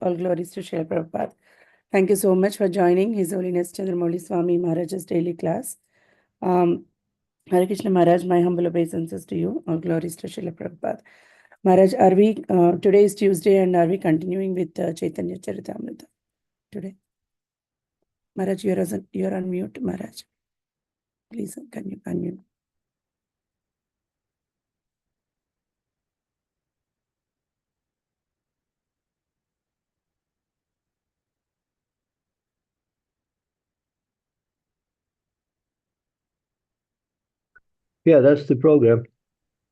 All glories to Srila Prabhupada. Thank you so much for joining His Holiness Chandramauli Swami Maharaj's daily class. Hare Krishna Maharaj, my humble obeisances to you. All glories to Srila Prabhupada. Maharaj, are we, today is Tuesday, and are we continuing with Chaitanya Charitamrita today? Maharaj, you're on mute, Maharaj. Please, can you unmute? Yeah, that's the program.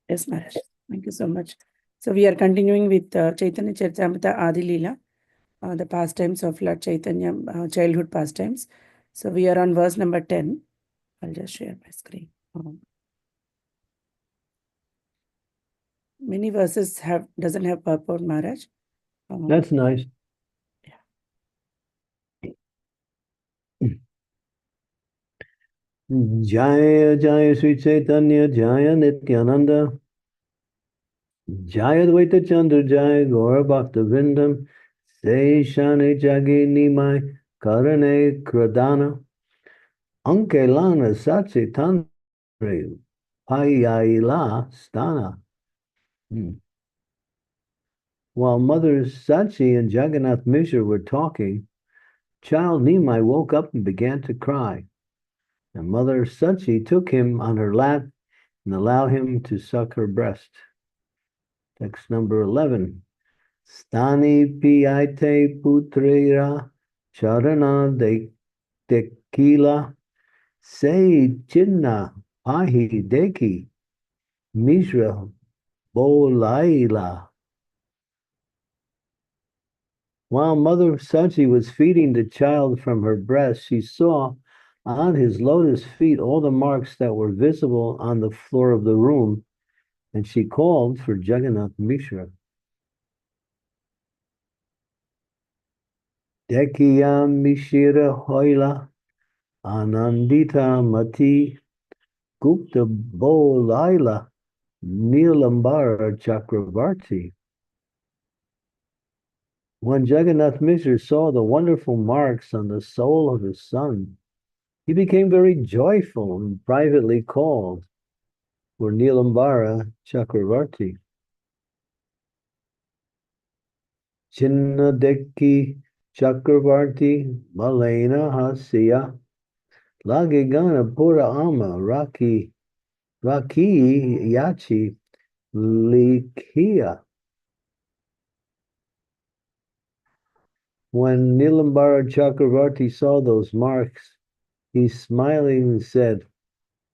Yes, Maharaj. Thank you so much. So we are continuing with Chaitanya Charitamrita Adi Lila, the pastimes of Lord Chaitanya, childhood pastimes. So we are on verse number 10. I'll just share my screen. Many verses doesn't have purport, Maharaj. That's nice. Jaya Jaya Sri Chaitanya Jaya Nityananda Jaya Dvaita Chandra Jaya Gaura Bhakta Vindam Se Shane Jagi Nimai Karane Kradana Anke Lana Satsi Tandre Payaila Stana. While Mothers Sachi and Jagannath Mishra were talking, child Nimai woke up and began to cry. And Mother Sachi took him on her lap and allowed him to suck her breast. Text number 11. Stani piate putrera charana de tequila se chinna pahi deki mishra bolaila. While Mother Sachi was feeding the child from her breast, she saw on his lotus feet all the marks that were visible on the floor of the room, and she called for Jagannath Mishra. Dekiya Mishira Hoila Anandita Mati Gupta Bolaila Nilambara Chakravarti. When Jagannath Mishra saw the wonderful marks on the soul of his son, he became very joyful and privately called for Nilambara Chakravarti. Chinnadeki Chakravarti Malena Hasya Lagigana Pura Ama Raki Yachi Likia. When Nilambara Chakravarti saw those marks, he smiling said,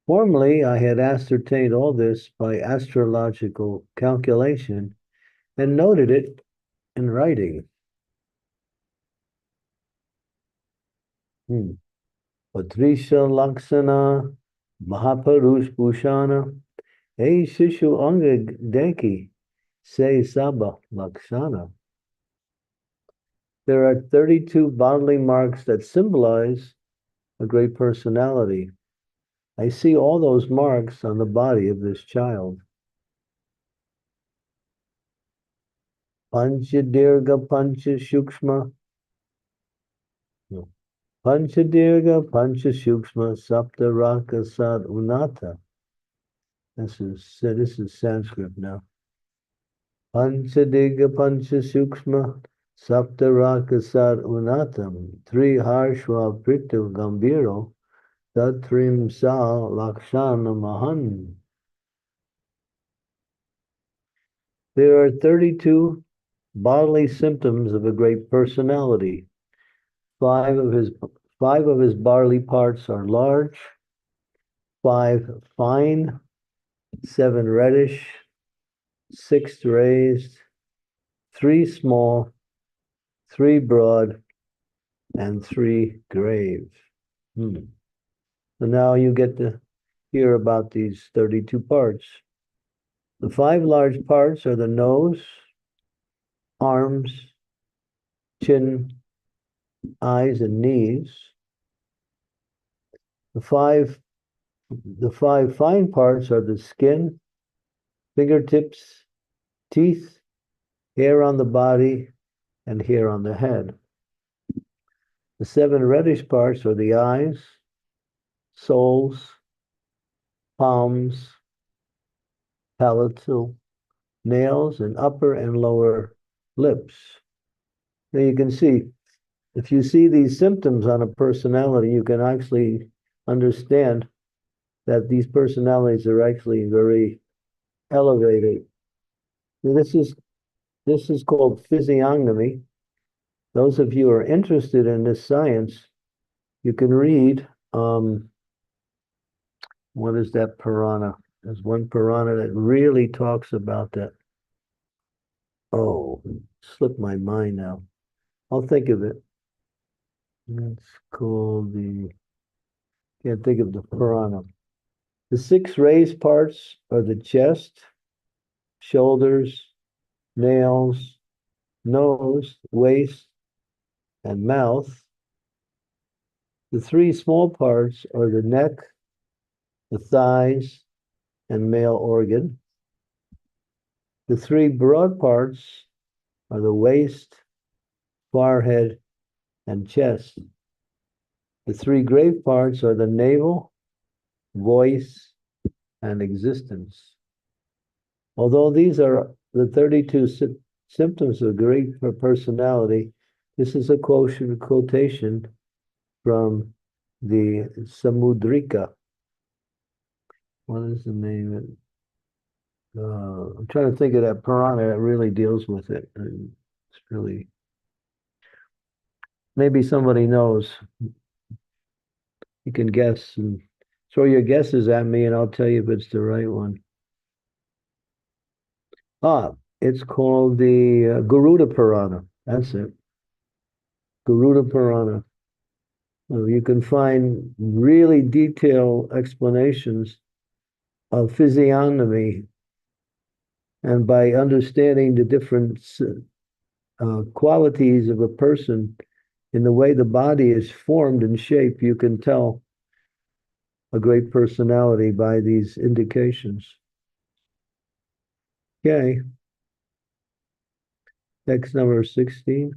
"Formerly I had ascertained all this by astrological calculation and noted it in writing." Patrisha Laksana Mahaparush Bhushana Hey Shishu Anga Deki Say Saba Lakshana. There are 32 bodily marks that symbolize a great personality. I see all those marks on the body of this child. Pancha Dirga Pancha Shukshma. Pancha Dirga Pancha Shukshma Sapta Raka Sad Unata. This is Sanskrit now. Pancha Dirga Pancha Shukshma Sapta Raka Sad Unatam. Tri Harshva Pritu Gambiro Tatrim Sa Lakshana Mahan. There are 32 bodily symptoms of a great personality. Five of his bodily parts are large, 5 fine, 7 reddish, 6 raised, 3 small, 3 broad, and 3 grave. So now you get to hear about these 32 parts. The 5 large parts are the nose, arms, chin, eyes, and knees. The five fine parts are the skin, fingertips, teeth, hair on the body, and hair on the head. The 7 reddish parts are the eyes, soles, palms, palatal, nails, and upper and lower lips. Now you can see, if you see these symptoms on a personality, you can actually understand that these personalities are actually very elevated. This is called physiognomy. Those of you who are interested in this science, you can read, what is that Purana? There's one Purana that really talks about that. Oh, slipped my mind now. I'll think of it. It's called can't think of the Purana. The 6 raised parts are the chest, shoulders, nails, nose, waist, and mouth. The 3 small parts are the neck, the thighs, and male organ. The 3 broad parts are the waist, forehead, and chest. The 3 grave parts are the navel, voice, and existence. Although these are the 32 symptoms of great personality, this is a quotation from the Samudrika. What is the name of it? I'm trying to think of that Purana that really deals with it. And it's really, maybe somebody knows. You can guess and throw your guesses at me, and I'll tell you if it's the right one. It's called the Garuda Purana. That's it. Garuda Purana. You can find really detailed explanations of physiognomy, and by understanding the different qualities of a person in the way the body is formed and shaped, you can tell a great personality by these indications. Okay. Text number 16.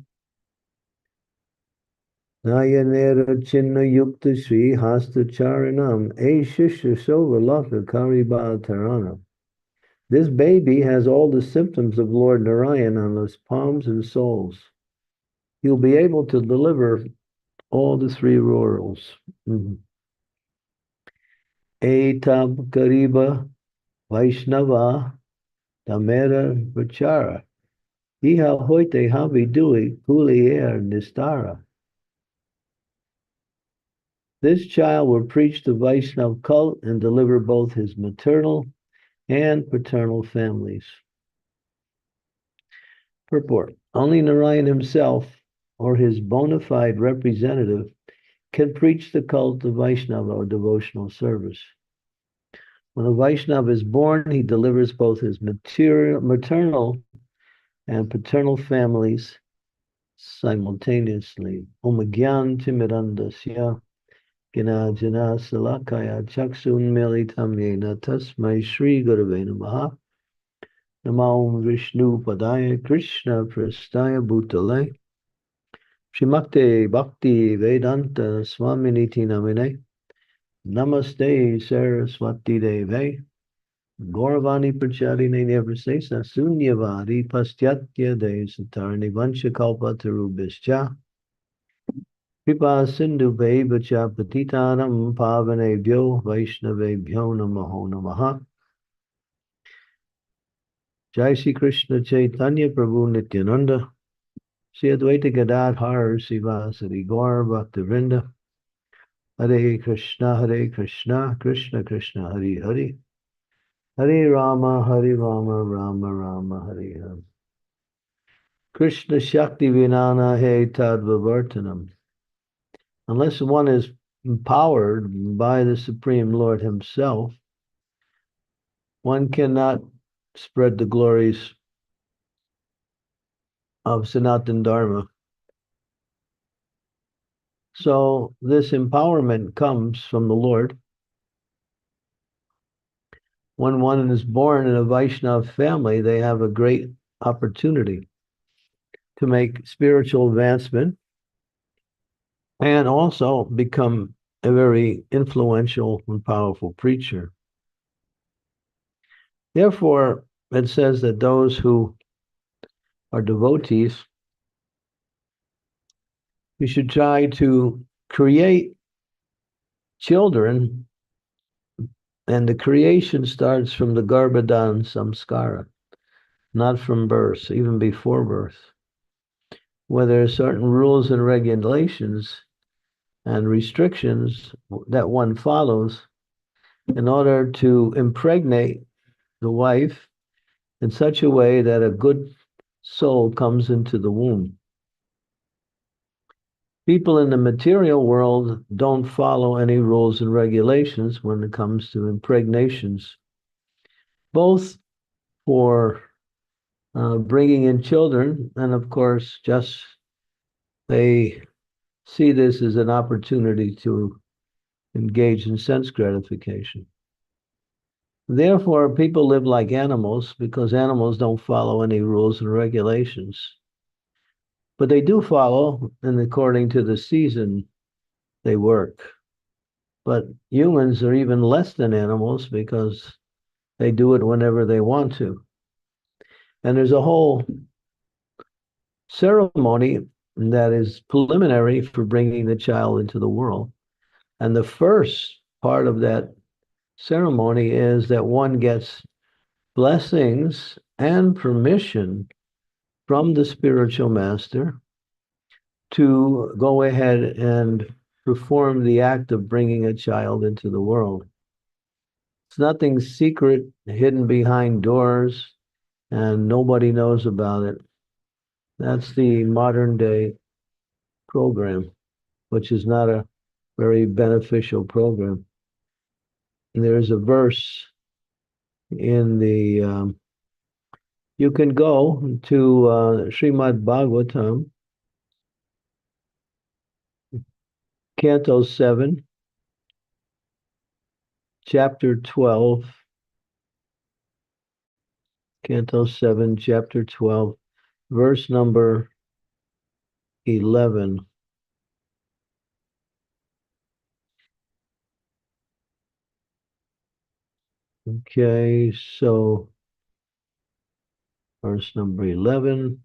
Nayanera Chinna Yukta Sri Hasta Charanam A Shishya Sovalaka Karibal Tarana. This baby has all the symptoms of Lord Narayan on his palms and soles. He'll be able to deliver all the 3 rurals. Etab Kariba Vaishnava Tamera Vachara. Iha hoite havidui kulier nistara. This child will preach the Vaishnav cult and deliver both his maternal and paternal families. Purport. Only Narayan himself or his bona fide representative can preach the cult of Vaishnava or devotional service. When a Vaishnava is born, he delivers both his maternal and paternal families simultaneously. Om Gyan Timirandasya Gina Jana Salakaya Chaksun Militam Yena Tasmai Shri Gurave Namaha. Namo Vishnu Padaya Krishna Prastaya Bhutale Shrimakte Bhakti Vedanta Swaminiti Namine Namaste Saraswati Deve Gauravani Pracharine Nevrasesa Sunyavadi Pastyatya De Satarni Vanchakalpa Tarubhischa Kripa Sindhu Vacha Patitanam Pavanebhyo Vaishnavebhyo Namaho Namaha. Jai Shri Krishna Chaitanya Prabhu Nityananda Shri Advaita Gadadhar Sivasari Gaur Bhaktivinoda Hare Krishna Krishna Krishna Hare Hare Hare Rama Rama Rama Hare Hare. Krishna Shakti Vinana He Tadvavartanam. Unless one is empowered by the Supreme Lord himself, one cannot spread the glories of Sanatana Dharma. So this empowerment comes from the Lord. When one is born in a Vaishnava family, they have a great opportunity. to make spiritual advancement and also become a very influential and powerful preacher. Therefore, it says that those who are devotees, we should try to create children, and the creation starts from the Garbhadan Samskara, not from birth, even before birth, where there are certain rules and regulations and restrictions that one follows in order to impregnate the wife in such a way that a good soul comes into the womb. People in the material world don't follow any rules and regulations when it comes to impregnations, both for bringing in children, and of course, just they see this as an opportunity to engage in sense gratification. Therefore, people live like animals because animals don't follow any rules and regulations. But they do follow, and according to the season, they work. But humans are even less than animals because they do it whenever they want to. And there's a whole ceremony that is preliminary for bringing the child into the world. And the first part of that ceremony is that one gets blessings and permission from the spiritual master to go ahead and perform the act of bringing a child into the world. It's nothing secret, hidden behind doors, and nobody knows about it. That's the modern day program, which is not a very beneficial program. And there's a verse in the, you can go to Srimad Bhagavatam, Canto 7, Chapter 12, Canto 7, Chapter 12, verse number 11. Okay, so verse number 11.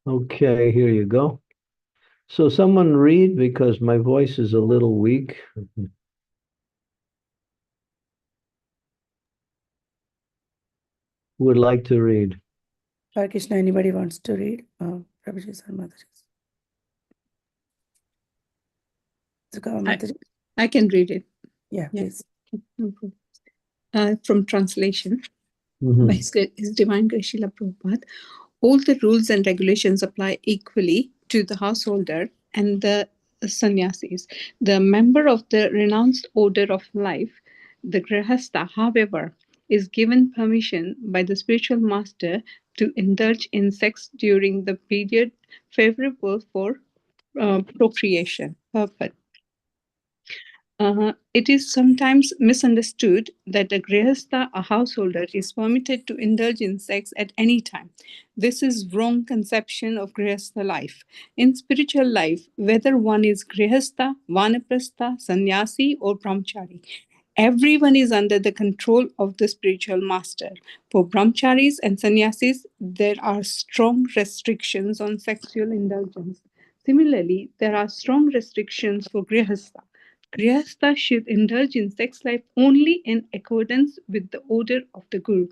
Okay, here you go. So someone read, because my voice is a little weak. Who would like to read? Hare Krishna, anybody wants to read? Prabhuji or Mataji? Mataji? I can read it. Yeah, please. No problem. From translation by His Divine Grace Srila Prabhupada. All the rules and regulations apply equally to the householder and the sannyasis. The member of the renounced order of life, the grihastha, however, is given permission by the spiritual master to indulge in sex during the period favorable for procreation purpose. It is sometimes misunderstood that a grihastha, a householder, is permitted to indulge in sex at any time. This is wrong conception of grihastha life. In spiritual life, whether one is grihastha, vanaprastha, sannyasi, or brahmachari, everyone is under the control of the spiritual master. For brahmacharis and sannyasis, there are strong restrictions on sexual indulgence. Similarly, there are strong restrictions for grihastha. Grihastha should indulge in sex life only in accordance with the order of the Guru.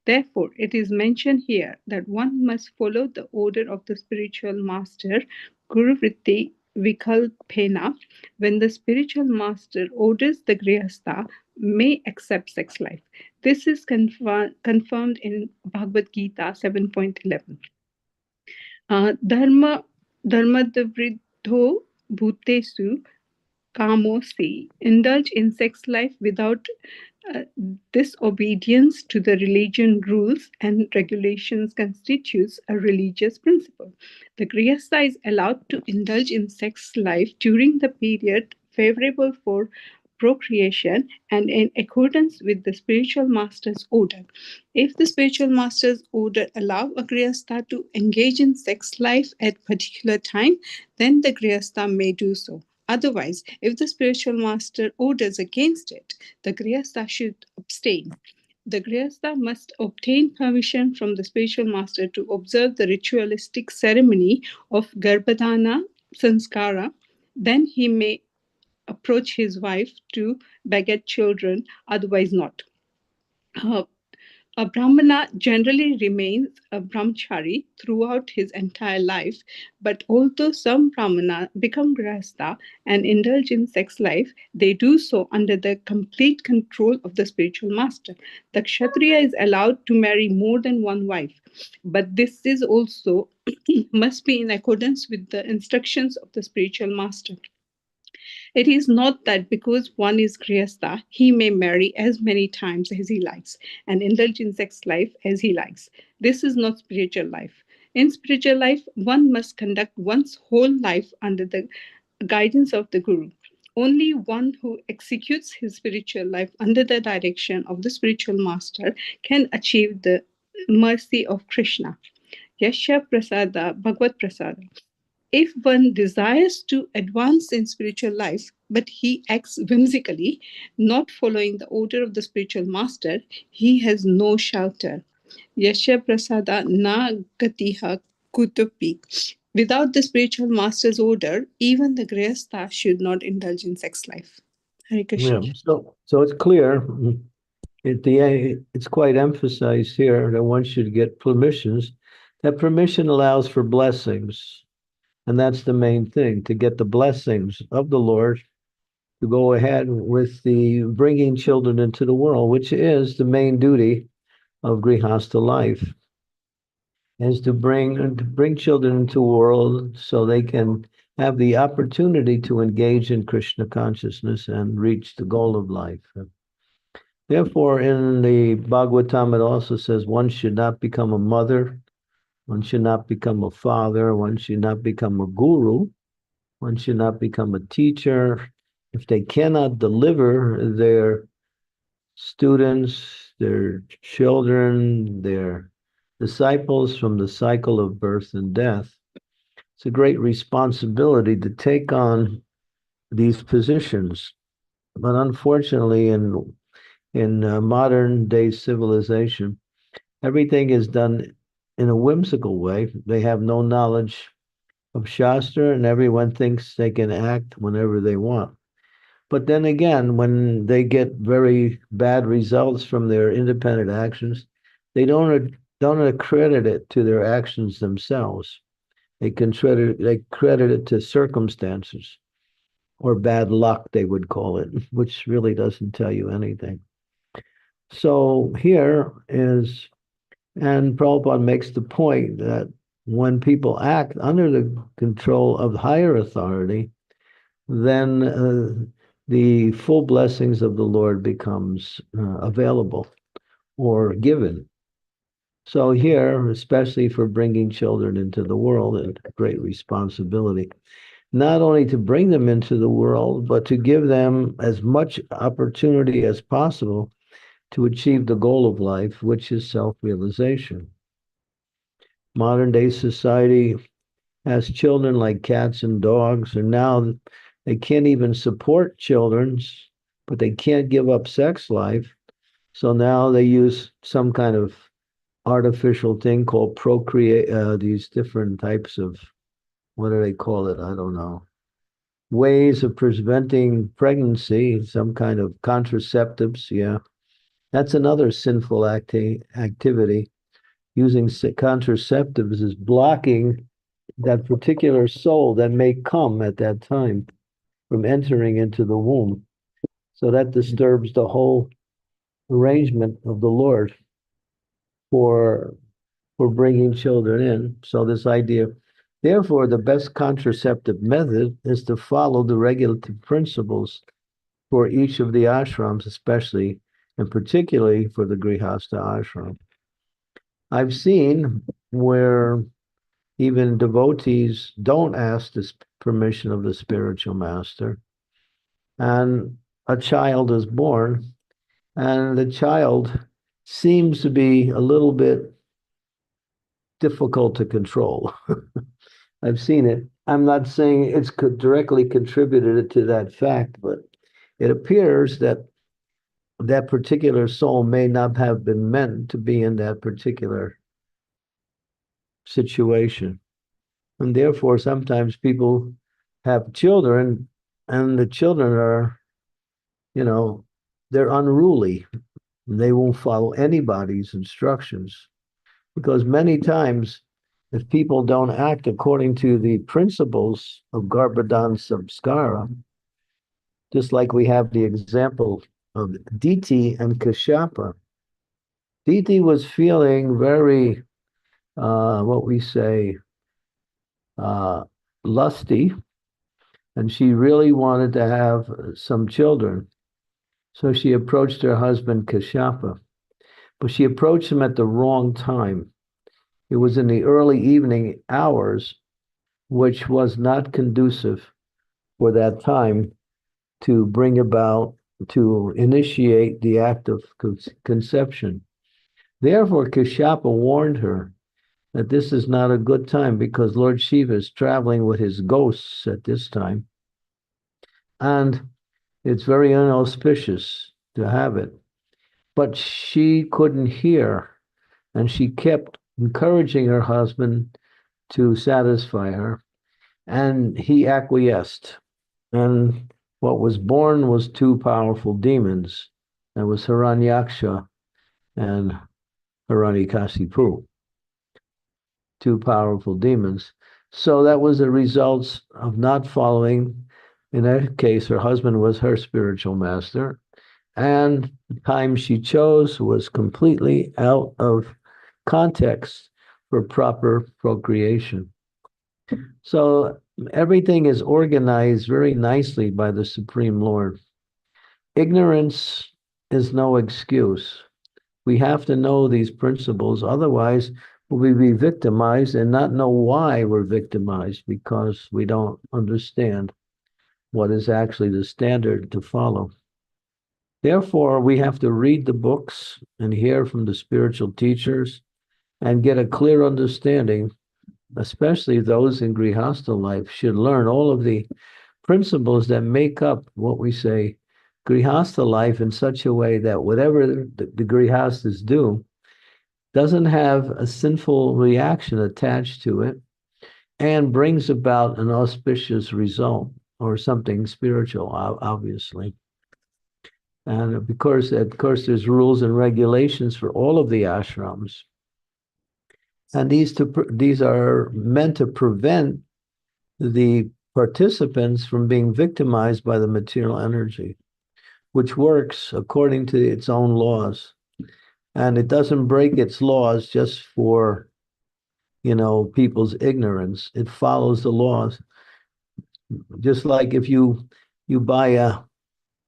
Therefore, it is mentioned here that one must follow the order of the spiritual master, Guru Vritti Vikalpena. When the spiritual master orders the Grihastha may accept sex life. This is confirmed in Bhagavad Gita 7.11. Dharmadavridho bhutesu kamosi. Indulge in sex life without disobedience to the religion rules and regulations constitutes a religious principle. The Grihastha is allowed to indulge in sex life during the period favorable for procreation and in accordance with the spiritual master's order. If the spiritual master's order allow a grihastha to engage in sex life at particular time, then the grihastha may do so. Otherwise, if the spiritual master orders against it, the grihastha should abstain. The grihastha must obtain permission from the spiritual master to observe the ritualistic ceremony of Garbhadana Sanskara. Then he may approach his wife to beget children, otherwise not. Uh, a Brahmana generally remains a brahmachari throughout his entire life, but although some Brahmana become grihastha and indulge in sex life, they do so under the complete control of the spiritual master. The Kshatriya is allowed to marry more than one wife, but this is also must be in accordance with the instructions of the spiritual master. It is not that because one is grihastha, he may marry as many times as he likes and indulge in sex life as he likes. This is not spiritual life. In spiritual life, one must conduct one's whole life under the guidance of the Guru. Only one who executes his spiritual life under the direction of the spiritual master can achieve the mercy of Krishna. Yasha prasada bhagavad prasada. If one desires to advance in spiritual life, but he acts whimsically, not following the order of the spiritual master, he has no shelter. Yasha prasada na gatiha kutupi. Without the spiritual master's order, even the grihastha should not indulge in sex life. Hare Krishna. Yeah, so it's clear. It's quite emphasized here that one should get permissions. That permission allows for blessings. And that's the main thing, to get the blessings of the Lord to go ahead with the bringing children into the world, which is the main duty of grihastha life, is to bring children into the world so they can have the opportunity to engage in Krishna consciousness and reach the goal of life. Therefore, in the Bhagavatam, it also says one should not become a mother, one should not become a father, one should not become a guru, one should not become a teacher if they cannot deliver their students, their children, their disciples from the cycle of birth and death. It's a great responsibility to take on these positions. But unfortunately, in modern day civilization, everything is done in a whimsical way. They have no knowledge of Shastra, and everyone thinks they can act whenever they want. But then again, when they get very bad results from their independent actions, they don't accredit it to their actions themselves. They credit it to circumstances or bad luck, they would call it, which really doesn't tell you anything. So here is, and Prabhupada makes the point that when people act under the control of higher authority, then the full blessings of the Lord becomes available or given. So here, especially for bringing children into the world, a great responsibility, not only to bring them into the world, but to give them as much opportunity as possible to achieve the goal of life, which is self-realization. Modern day society has children like cats and dogs, and now they can't even support children, but they can't give up sex life. So now they use some kind of artificial thing called procreate, these different types of, what do they call it? I don't know. Ways of preventing pregnancy, some kind of contraceptives. Yeah. That's another sinful activity. Using contraceptives is blocking that particular soul that may come at that time from entering into the womb. So that disturbs the whole arrangement of the Lord for bringing children in. So this idea, therefore, the best contraceptive method is to follow the regulative principles for each of the ashrams, especially and particularly for the Grihastha ashram. I've seen where even devotees don't ask the permission of the spiritual master. And a child is born, and the child seems to be a little bit difficult to control. I've seen it. I'm not saying it's directly contributed to that fact, but it appears that that particular soul may not have been meant to be in that particular situation. And therefore, sometimes people have children, and the children are, they're unruly. They won't follow anybody's instructions. Because many times, if people don't act according to the principles of Garbhadan Samskara, just like we have the example of Diti and Kashyapa. Diti was feeling very, what we say, lusty, and she really wanted to have some children. So she approached her husband Kashyapa, but she approached him at the wrong time. It was in the early evening hours, which was not conducive for that time to bring about, to initiate the act of conception. Therefore, Kashyapa warned her that this is not a good time because Lord Shiva is traveling with his ghosts at this time. And it's very inauspicious to have it. But she couldn't hear, and she kept encouraging her husband to satisfy her, and he acquiesced. And what was born was two powerful demons. That was Hiranyaksha and Hiranyakasipu, two powerful demons. So that was the results of not following. In that case, her husband was her spiritual master, and the time she chose was completely out of context for proper procreation. So everything is organized very nicely by the Supreme Lord. Ignorance is no excuse. We have to know these principles, otherwise we'll be victimized and not know why we're victimized because we don't understand what is actually the standard to follow. Therefore, we have to read the books and hear from the spiritual teachers and get a clear understanding. Especially those in Grihastha life should learn all of the principles that make up what we say Grihastha life in such a way that whatever the Grihasthas do doesn't have a sinful reaction attached to it and brings about an auspicious result or something spiritual, obviously. And of course, there's rules and regulations for all of the ashrams. And these are meant to prevent the participants from being victimized by the material energy, which works according to its own laws. And it doesn't break its laws just for, people's ignorance. It follows the laws. Just like if you buy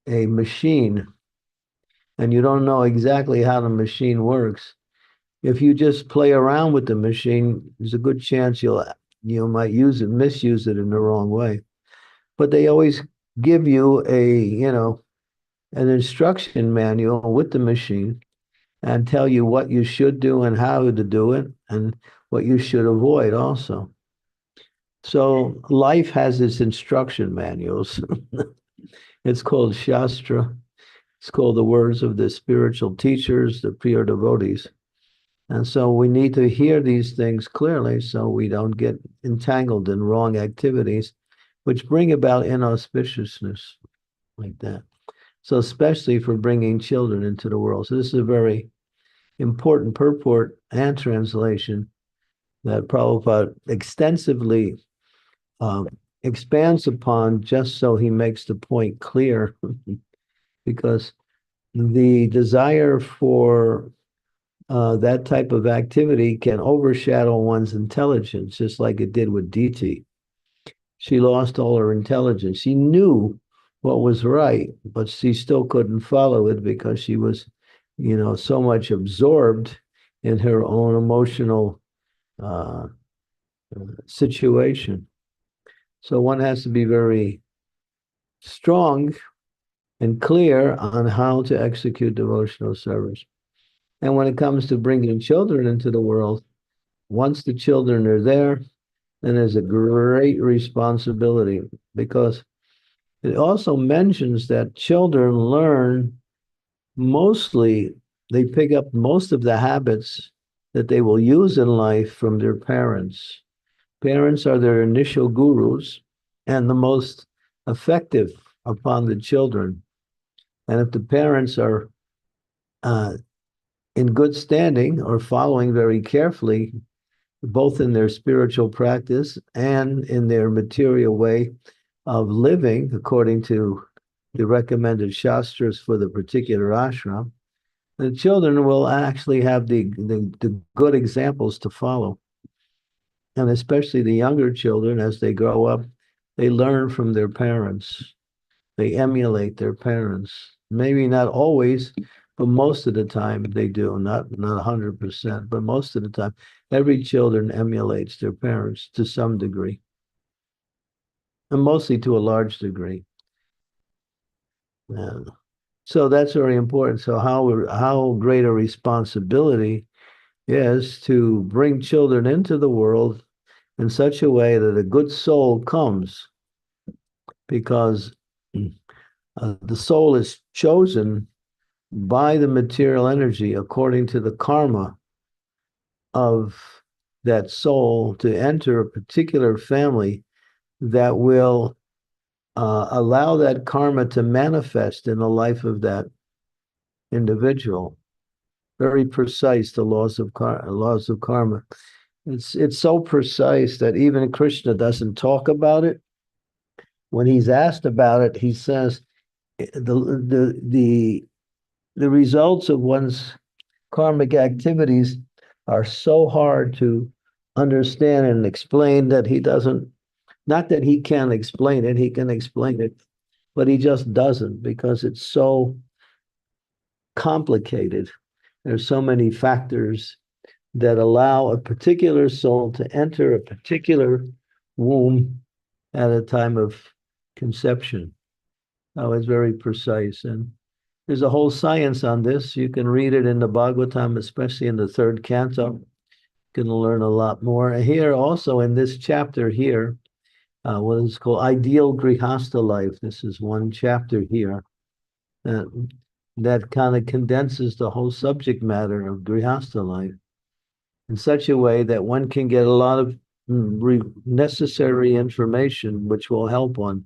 a machine and you don't know exactly how the machine works, if you just play around with the machine, there's a good chance you might misuse it in the wrong way. But they always give you an instruction manual with the machine and tell you what you should do and how to do it and what you should avoid also. So life has its instruction manuals. It's called Shastra. It's called the words of the spiritual teachers, the pure devotees. And so we need to hear these things clearly so we don't get entangled in wrong activities, which bring about inauspiciousness like that. So especially for bringing children into the world. So this is a very important purport and translation that Prabhupada extensively expands upon just so he makes the point clear, because the desire for that type of activity can overshadow one's intelligence, just like it did with Diti. She lost all her intelligence. She knew what was right, but she still couldn't follow it because she was, so much absorbed in her own emotional situation. So one has to be very strong and clear on how to execute devotional service. And when it comes to bringing children into the world, once the children are there, then there's a great responsibility, because it also mentions that children learn mostly, they pick up most of the habits that they will use in life from their parents. Parents are their initial gurus and the most effective upon the children. And if the parents are in good standing or following very carefully, both in their spiritual practice and in their material way of living according to the recommended shastras for the particular ashram, the children will actually have the good examples to follow. And especially the younger children, as they grow up, they learn from their parents. They emulate their parents. Maybe not always, but most of the time they do. Not 100%, but most of the time, every children emulates their parents to some degree, and mostly to a large degree. So that's very important. So how great a responsibility is to bring children into the world in such a way that a good soul comes, because the soul is chosen by the material energy according to the karma of that soul to enter a particular family that will allow that karma to manifest in the life of that individual. Very precise, the laws of karma. It's so precise that even Krishna doesn't talk about it. When he's asked about it, he says the results of one's karmic activities are so hard to understand and explain that he doesn't, not that he can't explain it, he can explain it, but he just doesn't, because it's so complicated. There's so many factors that allow a particular soul to enter a particular womb at a time of conception. Oh, it's very precise. And there's a whole science on this. You can read it in the Bhagavatam, especially in the third canto. You can learn a lot more. Here also in this chapter here, what is called Ideal Grihastha Life. This is one chapter here that kind of condenses the whole subject matter of Grihastha life in such a way that one can get a lot of necessary information which will help one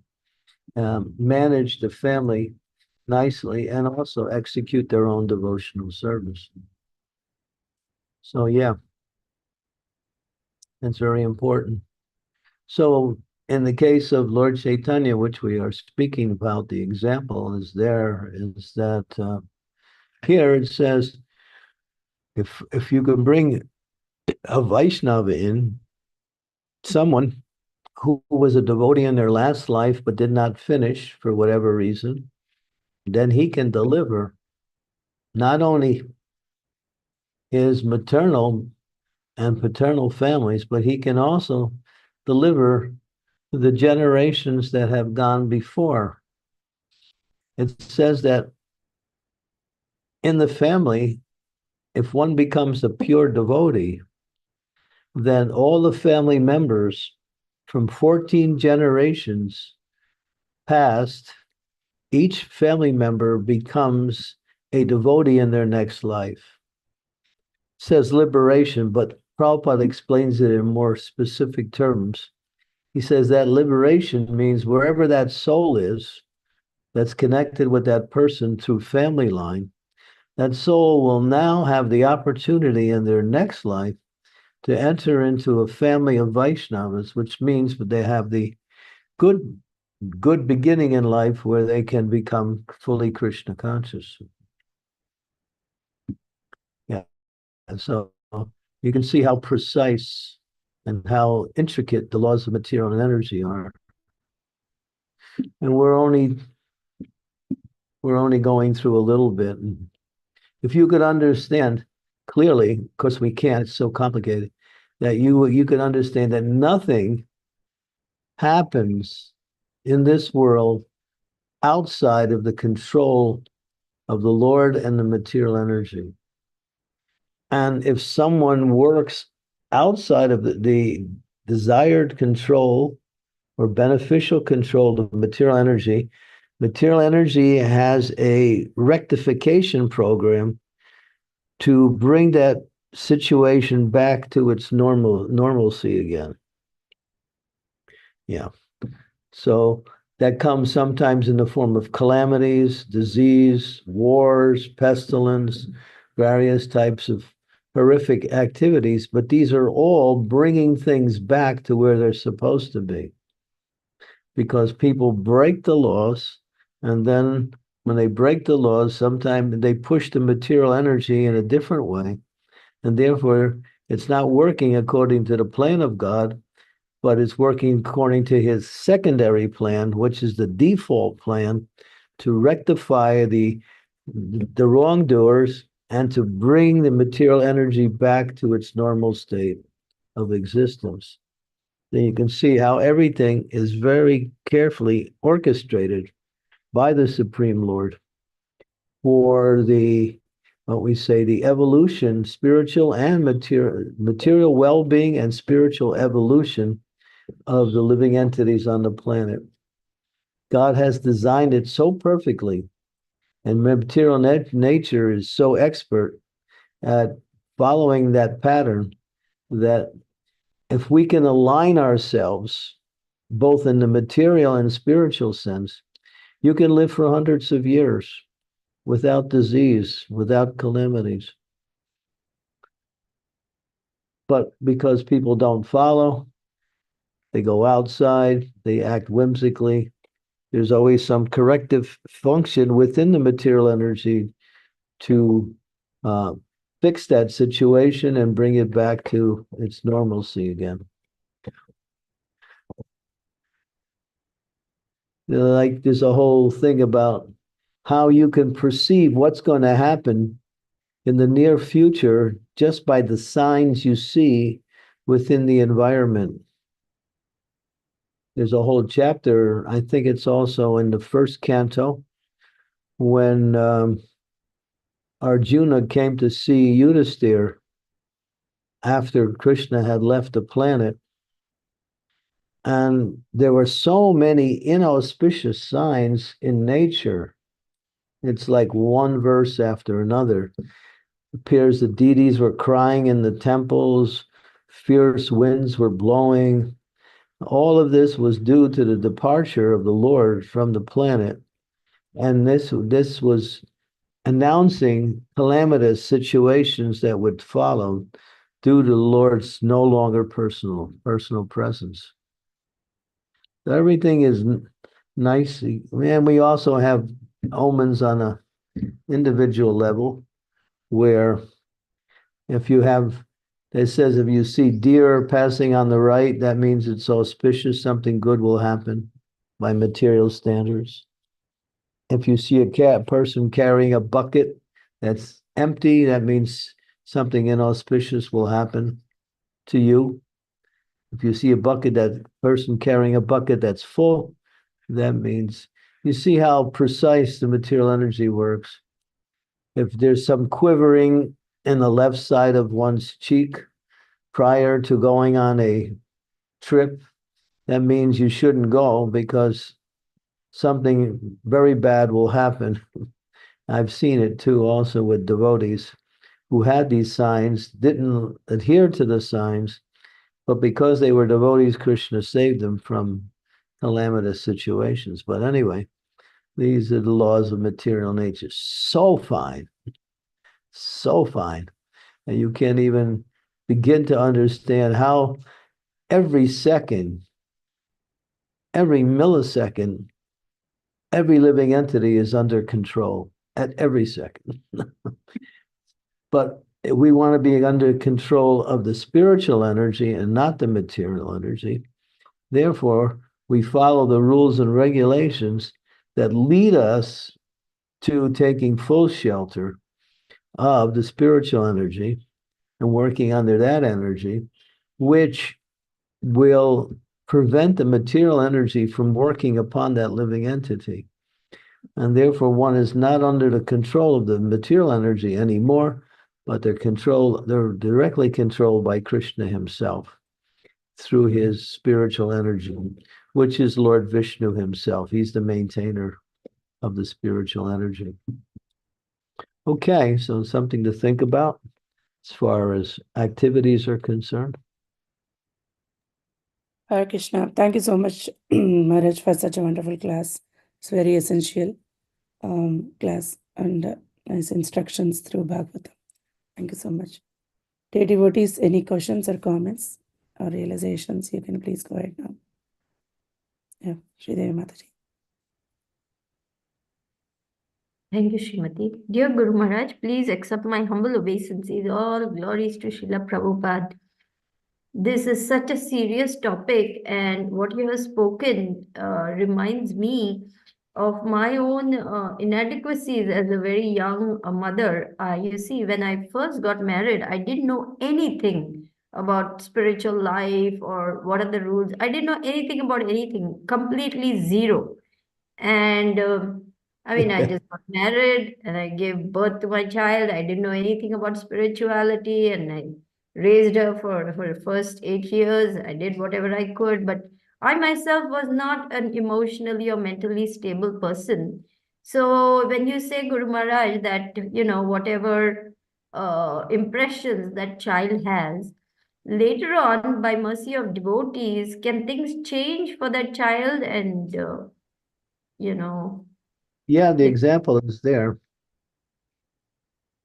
manage the family nicely and also execute their own devotional service. So yeah, it's very important. So in the case of Lord Chaitanya, which we are speaking about, the example is that here it says, if you can bring a Vaishnava in, someone who was a devotee in their last life but did not finish for whatever reason, then he can deliver not only his maternal and paternal families, but he can also deliver the generations that have gone before. It says that in the family, if one becomes a pure devotee, then all the family members from 14 generations past, each family member becomes a devotee in their next life. It says liberation, but Prabhupada explains it in more specific terms. He says that liberation means wherever that soul is that's connected with that person through family line, that soul will now have the opportunity in their next life to enter into a family of Vaishnavas, which means that they have the good beginning in life where they can become fully Krishna conscious. Yeah, and so you can see how precise and how intricate the laws of material and energy are. And we're only going through a little bit. And if you could understand clearly, of course we can't, it's so complicated, that you could understand that nothing happens in this world outside of the control of the Lord and the material energy. And if someone works outside of the desired control or beneficial control of material energy has a rectification program to bring that situation back to its normalcy again. Yeah. So that comes sometimes in the form of calamities, disease, wars, pestilence, various types of horrific activities, but these are all bringing things back to where they're supposed to be. Because people break the laws, and then when they break the laws, sometimes they push the material energy in a different way, and therefore it's not working according to the plan of God, but it's working according to his secondary plan, which is the default plan to rectify the wrongdoers and to bring the material energy back to its normal state of existence. Then you can see how everything is very carefully orchestrated by the Supreme Lord for the, what we say, the evolution, spiritual and material well-being and spiritual evolution of the living entities on the planet. God has designed it so perfectly, and material nature is so expert at following that pattern that if we can align ourselves both in the material and spiritual sense, you can live for hundreds of years without disease, without calamities. But because people don't follow, they go outside, they act whimsically. There's always some corrective function within the material energy to fix that situation and bring it back to its normalcy again. Like there's a whole thing about how you can perceive what's going to happen in the near future just by the signs you see within the environment. There's a whole chapter, I think it's also in the first canto, when Arjuna came to see Yudhisthira after Krishna had left the planet. And there were so many inauspicious signs in nature. It's like one verse after another. It appears the deities were crying in the temples, fierce winds were blowing. All of this was due to the departure of the Lord from the planet. And this was announcing calamitous situations that would follow due to the Lord's no longer personal presence. Everything is nice. And we also have omens on a individual level where if you have, it says if you see deer passing on the right, that means it's auspicious, something good will happen by material standards. If you see a person carrying a bucket that's empty, that means something inauspicious will happen to you. If you see that person carrying a bucket that's full, that means, you see how precise the material energy works. If there's some quivering in the left side of one's cheek prior to going on a trip, that means you shouldn't go because something very bad will happen. I've seen it too also with devotees who had these signs, didn't adhere to the signs, but because they were devotees, Krishna saved them from calamitous situations. But anyway, these are the laws of material nature. So fine, and you can't even begin to understand how every second, every millisecond, every living entity is under control at every second. But we want to be under control of the spiritual energy and not the material energy. Therefore, we follow the rules and regulations that lead us to taking full shelter of the spiritual energy and working under that energy, which will prevent the material energy from working upon that living entity. and therefore one is not under the control of the material energy anymore, but they're directly controlled by Krishna himself through his spiritual energy, which is Lord Vishnu himself. He's the maintainer of the spiritual energy. Okay, so something to think about as far as activities are concerned. Hare Krishna. Thank you so much, Maharaj, for such a wonderful class. It's very essential class and nice instructions through Bhagavatam. Thank you so much. Dear devotees, any questions or comments or realizations, you can please go ahead now. Yeah, Sridevi Mataji. Thank you, Srimati. Dear Guru Maharaj, please accept my humble obeisances. All glories to Srila Prabhupada. This is such a serious topic, and what you have spoken reminds me of my own inadequacies as a very young mother. You see, when I first got married, I didn't know anything about spiritual life or what are the rules. I didn't know anything about anything, completely zero. And I mean, I just got married and I gave birth to my child. I didn't know anything about spirituality, and I raised her for the first 8 years. I did whatever I could, but I myself was not an emotionally or mentally stable person. So when you say, Guru Maharaj, that, whatever impressions that child has, later on, by mercy of devotees, can things change for that child? And, Yeah, the like, example is there.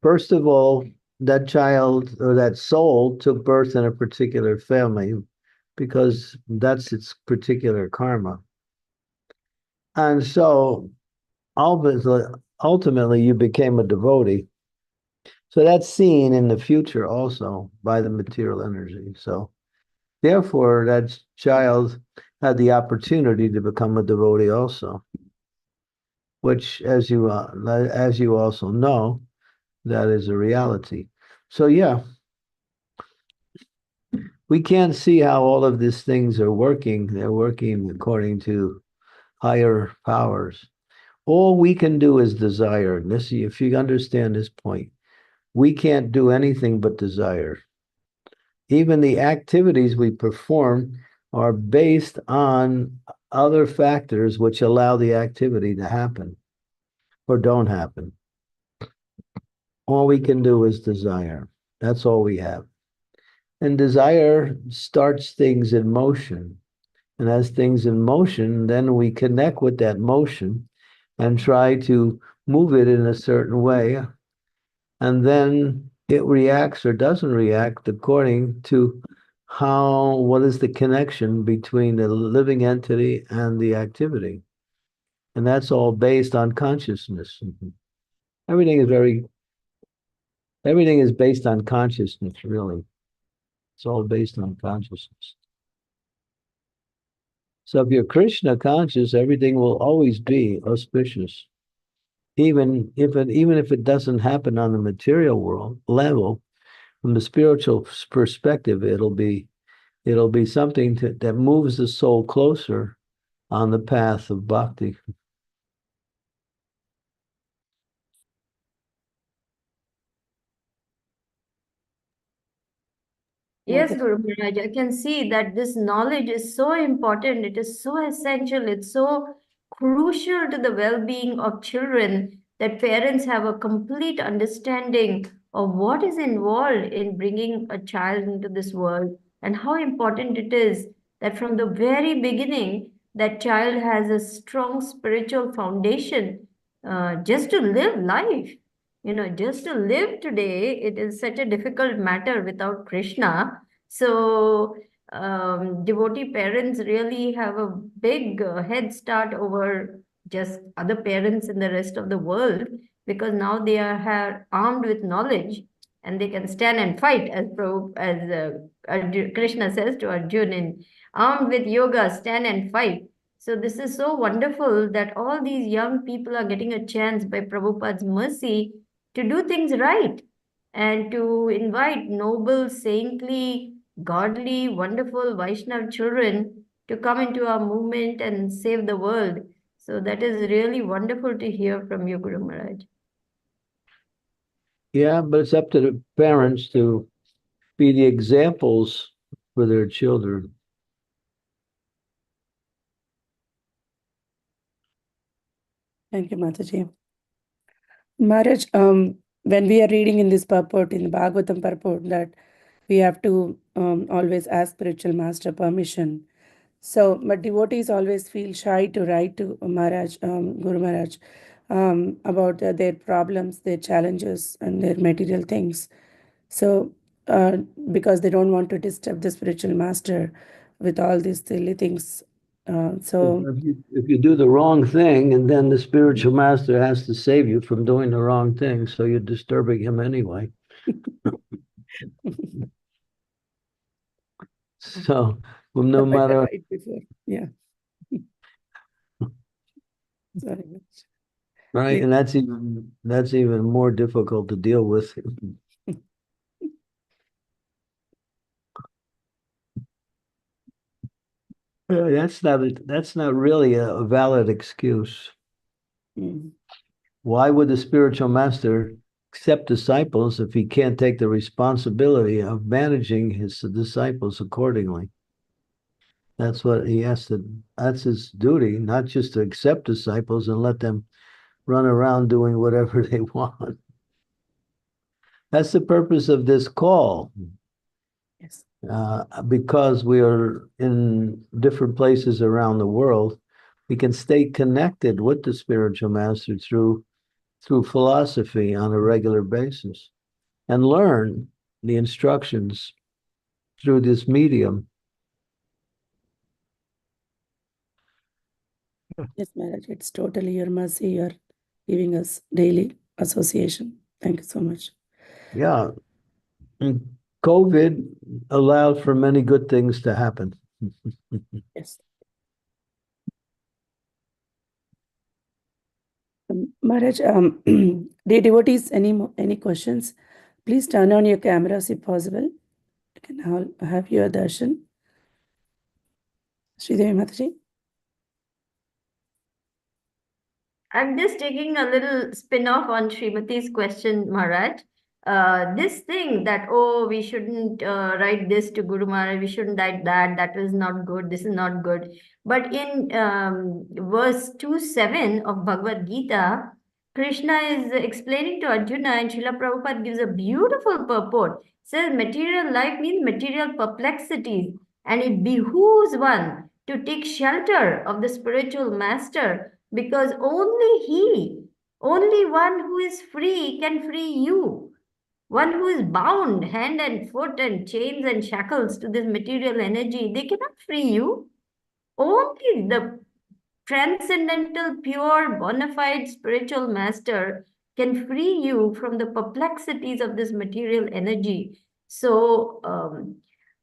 First of all, that child or that soul took birth in a particular family because that's its particular karma. And so ultimately you became a devotee. So that's seen in the future also by the material energy. So therefore, that child had the opportunity to become a devotee also, which, as you also know, that is a reality. So yeah, we can't see how all of these things are working. They're working according to higher powers. All we can do is desire. This, if you understand this point, we can't do anything but desire. Even the activities we perform are based on other factors which allow the activity to happen or don't happen. All we can do is desire. That's all we have. And desire starts things in motion. And as things in motion, then we connect with that motion and try to move it in a certain way. And then it reacts or doesn't react according to what is the connection between the living entity and the activity. And that's all based on consciousness. Everything is based on consciousness, really. It's all based on consciousness. So if you're Krishna conscious, everything will always be auspicious. Even if it doesn't happen on the material world level, from the spiritual perspective, it'll be something that moves the soul closer on the path of bhakti. yes, Guru Maharaj, I can see that this knowledge is so important. It is so essential. It's so crucial to the well-being of children that parents have a complete understanding of what is involved in bringing a child into this world and how important it is that from the very beginning, that child has a strong spiritual foundation just to live life. Just to live today, it is such a difficult matter without Krishna. So, devotee parents really have a big head start over just other parents in the rest of the world, because now they are armed with knowledge and they can stand and fight, as Krishna says to Arjuna, armed with yoga, stand and fight. So this is so wonderful that all these young people are getting a chance by Prabhupada's mercy to do things right and to invite noble, saintly, godly, wonderful Vaishnav children to come into our movement and save the world. So that is really wonderful to hear from you, Guru Maharaj. Yeah, but it's up to the parents to be the examples for their children. Thank you, Mataji. Maharaj, when we are reading in this purport, in the Bhagavatam purport, that we have to always ask spiritual master permission. So, but devotees always feel shy to write to Maharaj, Guru Maharaj, about their problems, their challenges, and their material things. So, because they don't want to disturb the spiritual master with all these silly things. So, If you do the wrong thing, and then the spiritual master has to save you from doing the wrong thing, so you're disturbing him anyway. So, well, no better matter, write before. Yeah. Sorry. right, and that's even more difficult to deal with. That's not really a valid excuse. Mm. Why would the spiritual master accept disciples if he can't take the responsibility of managing his disciples accordingly? That's what he has to, that's his duty, not just to accept disciples and let them run around doing whatever they want. That's the purpose of this call. Yes. Because we are in different places around the world, we can stay connected with the spiritual master through philosophy on a regular basis and learn the instructions through this medium. Yes, Maharaj, it's totally your mercy. You're giving us daily association. Thank you so much. Yeah. And COVID allowed for many good things to happen. Yes. Maharaj, dear devotees, any questions? Please turn on your cameras if possible. You can all have your darshan. Sridevi Mataji. I'm just taking a little spin off on Srimati's question, Maharaj. This thing that, oh, we shouldn't write this to Guru Maharaj, we shouldn't write that, that is not good, this is not good. But in verse 2:7 of Bhagavad Gita, Krishna is explaining to Arjuna, and Srila Prabhupada gives a beautiful purport. Says material life means material perplexities, and it behooves one to take shelter of the spiritual master, because only one who is free can free you. One who is bound hand and foot and chains and shackles to this material energy, they cannot free you. Only the transcendental, pure, bona fide spiritual master can free you from the perplexities of this material energy. So,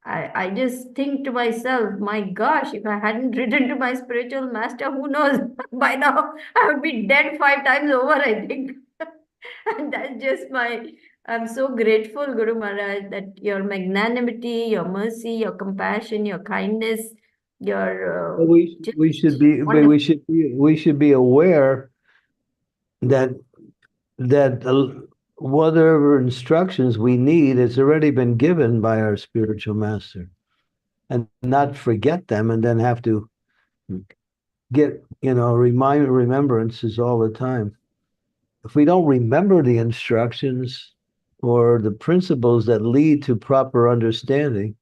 I just think to myself, my gosh, if I hadn't written to my spiritual master, who knows? By now, I would be dead 5 times over, I think. And that's just I'm so grateful, Guru Maharaj, that your magnanimity, your mercy, your compassion, your kindness, your We should be wonderful. we should be aware that whatever instructions we need has already been given by our spiritual master, and not forget them and then have to get remembrances all the time. If we don't remember the instructions or the principles that lead to proper understanding,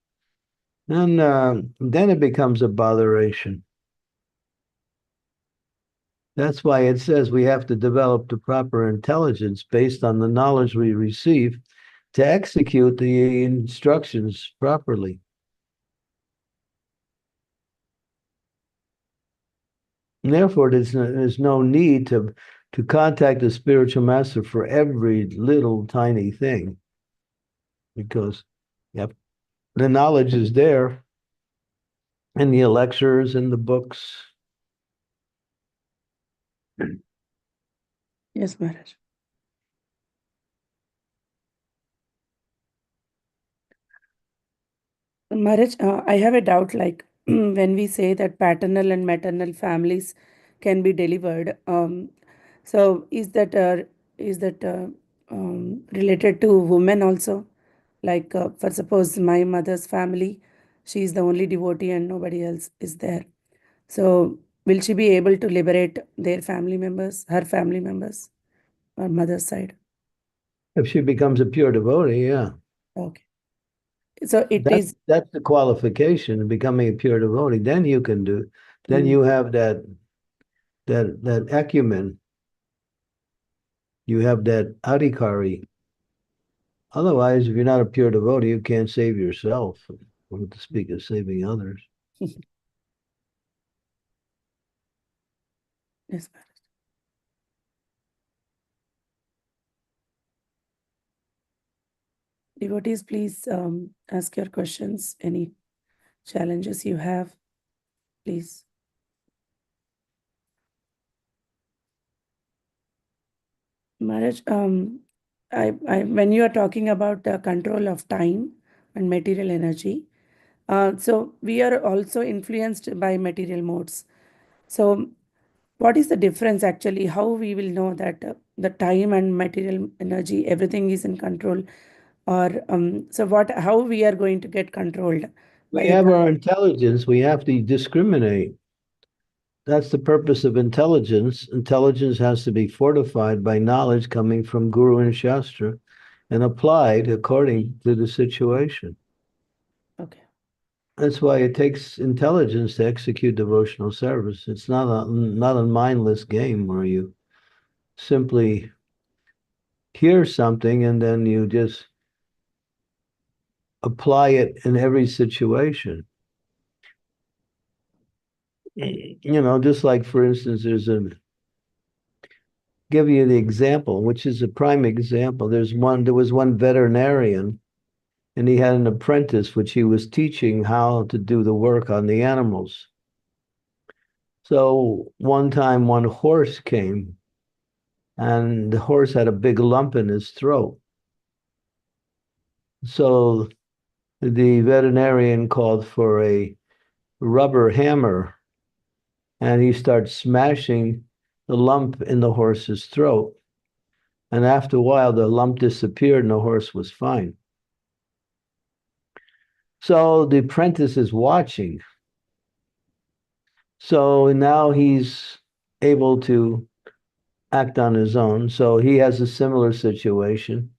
then it becomes a botheration. That's why it says we have to develop the proper intelligence based on the knowledge we receive to execute the instructions properly. And therefore, there's no need to contact the spiritual master for every little tiny thing, because the knowledge is there in the lectures and the books. Yes, Maharaj. Maharaj, I have a doubt, like when we say that paternal and maternal families can be delivered. So is that related to women also? Like for suppose my mother's family, she is the only devotee and nobody else is there. So will she be able to liberate their family members, her family members, or mother's side? If she becomes a pure devotee, yeah. Okay. So it is. That's the qualification of becoming a pure devotee. Then you can do. Then you have that acumen. You have that adhikari. Otherwise, if you're not a pure devotee, you can't save yourself. Not to speak of saving others. Yes, Maharaj. Devotees, please ask your questions. Any challenges you have, please. Maharaj, when you are talking about the control of time and material energy, so we are also influenced by material modes. So what is the difference actually? How we will know that the time and material energy, everything is in control? Or so what? How we are going to get controlled by We the have time? our intelligence. We have to discriminate. That's the purpose of intelligence. Intelligence has to be fortified by knowledge coming from Guru and Shastra and applied according to the situation. Okay. That's why it takes intelligence to execute devotional service. It's not a mindless game where you simply hear something and then you just apply it in every situation. Just like, for instance, give you the example, which is a prime example. There was one veterinarian, and he had an apprentice which he was teaching how to do the work on the animals. So one time one horse came, and the horse had a big lump in his throat. So the veterinarian called for a rubber hammer, and he started smashing the lump in the horse's throat. And after a while, the lump disappeared and the horse was fine. So the apprentice is watching. So now he's able to act on his own. So he has a similar situation.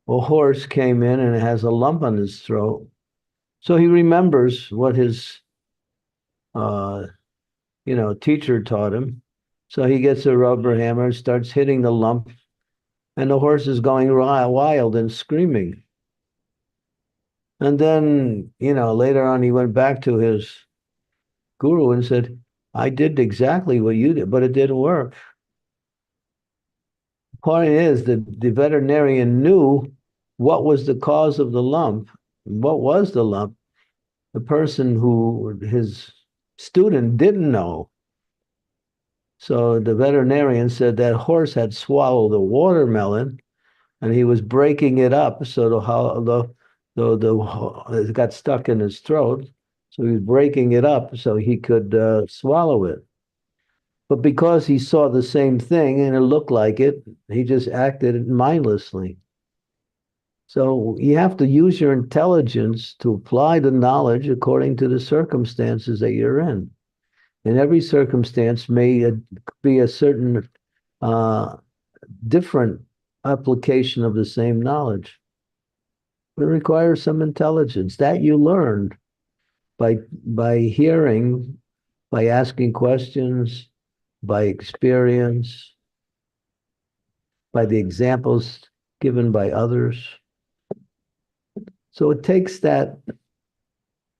A horse came in and it has a lump on his throat. So he remembers what his teacher taught him. So he gets a rubber hammer and starts hitting the lump, and the horse is going wild and screaming. And then, later on, he went back to his guru and said, I did exactly what you did, but it didn't work. The point is that the veterinarian knew what was the cause of the lump. What was the lump? The person his student didn't know. So the veterinarian said that horse had swallowed a watermelon and he was breaking it up. So it got stuck in his throat. So he was breaking it up so he could swallow it. But because he saw the same thing and it looked like it, he just acted mindlessly. So you have to use your intelligence to apply the knowledge according to the circumstances that you're in. And every circumstance may be a certain different application of the same knowledge. It requires some intelligence that you learned by hearing, by asking questions, by experience, by the examples given by others. So it takes that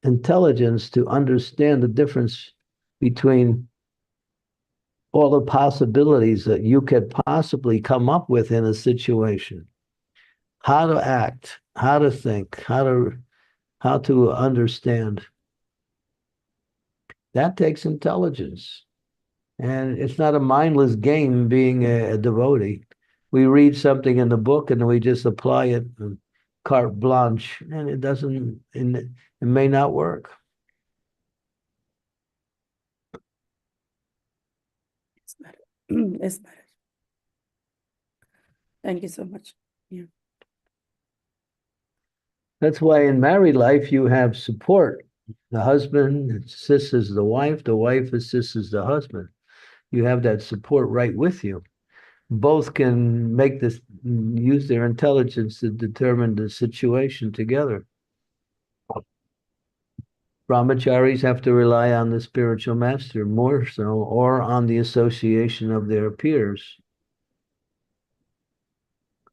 intelligence to understand the difference between all the possibilities that you could possibly come up with in a situation. How to act, how to think, how to understand. That takes intelligence. And it's not a mindless game being a devotee. We read something in the book and we just apply it carte blanche, and it may not work. Maharaj. Yes, Maharaj. Thank you so much. Yeah. That's why in married life you have support. The husband assists the wife assists the husband. You have that support right with you. Both can make this, use their intelligence to determine the situation together. Brahmacharis have to rely on the spiritual master more so, or on the association of their peers.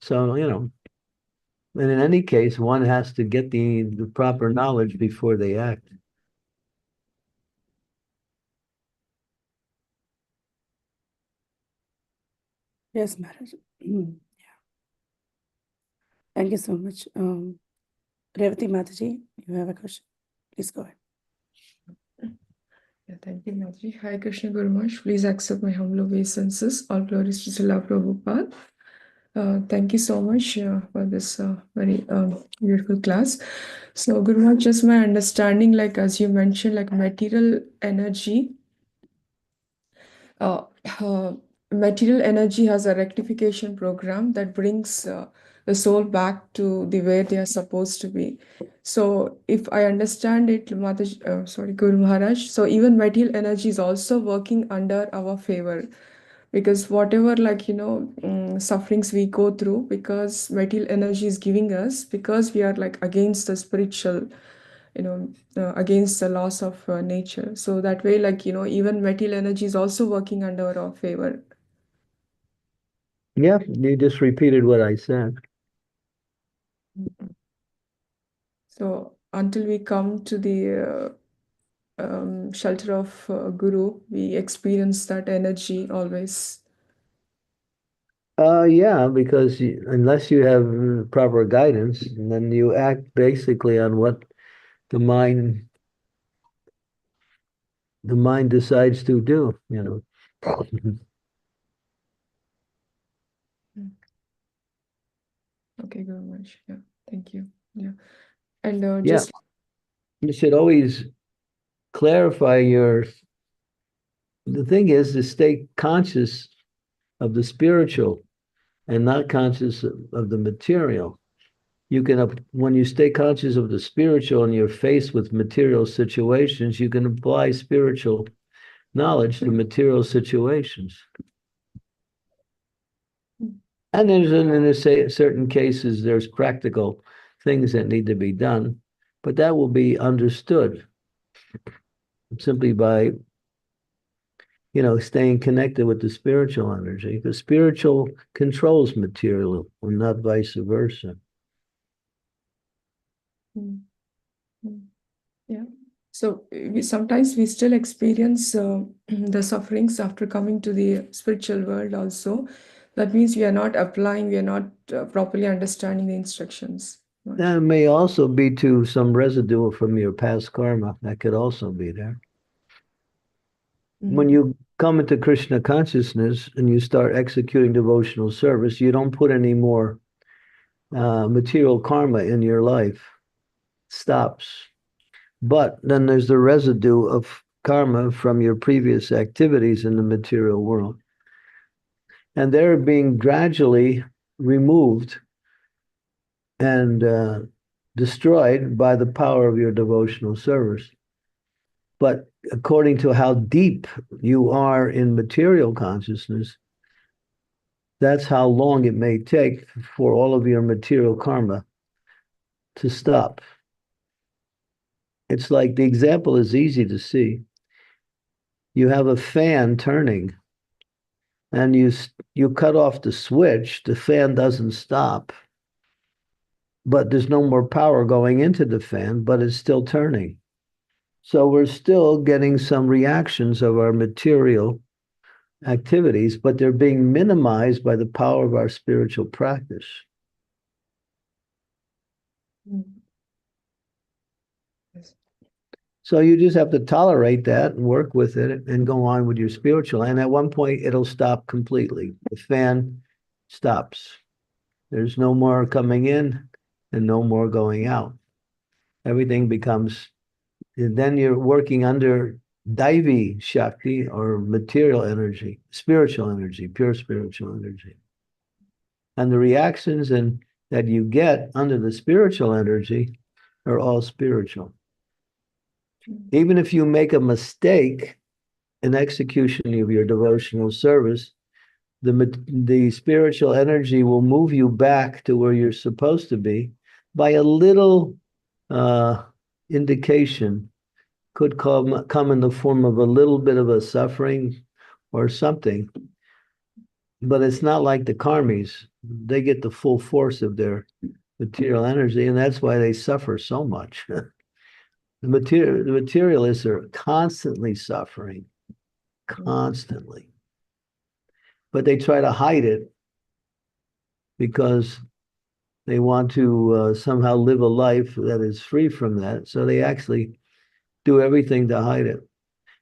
So, and in any case, one has to get the proper knowledge before they act. Yes, Maharaj. Yeah. Thank you so much. Revati Mataji, you have a question? Please go ahead. Yeah, thank you, Mataji. Hi, Krishna Guru Maharaj. Please accept my humble obeisances. All glories to Srila Prabhupada. Thank you so much for this very beautiful class. So, Guru Maharaj, just my understanding, like as you mentioned, like material energy uh, material energy has a rectification program that brings the soul back to the way they are supposed to be. So if I understand it, Guru Maharaj, so even material energy is also working under our favor, because whatever sufferings we go through, because material energy is giving us, because we are like against the spiritual, against the laws of nature. So that way, even material energy is also working under our favor. Yeah, you just repeated what I said. So until we come to the shelter of Guru, we experience that energy always. Yeah, because unless you have proper guidance, and then you act basically on what the mind decides to do, Okay, Guru Maharaj. Yeah, thank you. Yeah, and Yeah. just You should always clarify the thing is to stay conscious of the spiritual and not conscious of the material. You can, when you stay conscious of the spiritual and you're faced with material situations, you can apply spiritual knowledge to material situations. And in certain cases, there's practical things that need to be done, but that will be understood simply by, staying connected with the spiritual energy. The spiritual controls material and not vice versa. Yeah. So sometimes we still experience the sufferings after coming to the spiritual world also. That means we are not applying, we are not properly understanding the instructions. That may also be to some residue from your past karma. That could also be there. When you come into Krishna consciousness and you start executing devotional service, you don't put any more material karma in your life. Stops. But then there's the residue of karma from your previous activities in the material world. And they're being gradually removed and destroyed by the power of your devotional service. But according to how deep you are in material consciousness, that's how long it may take for all of your material karma to stop. It's like the example is easy to see. You have a fan turning, and you cut off the switch, the fan doesn't stop, but there's no more power going into the fan, but it's still turning. So we're still getting some reactions of our material activities, but they're being minimized by the power of our spiritual practice. Yes. So you just have to tolerate that and work with it and go on with your spiritual. And at one point, it'll stop completely. The fan stops. There's no more coming in and no more going out. Everything becomes, and then you're working under Daivi Shakti, or material energy, spiritual energy, pure spiritual energy. And the reactions that you get under the spiritual energy are all spiritual. Even if you make a mistake in execution of your devotional service, the spiritual energy will move you back to where you're supposed to be by a little indication. Could come in the form of a little bit of a suffering or something, but it's not like the karmis. They get the full force of their material energy, and that's why they suffer so much. The materialists are constantly suffering, constantly. But they try to hide it because they want to somehow live a life that is free from that. So they actually do everything to hide it.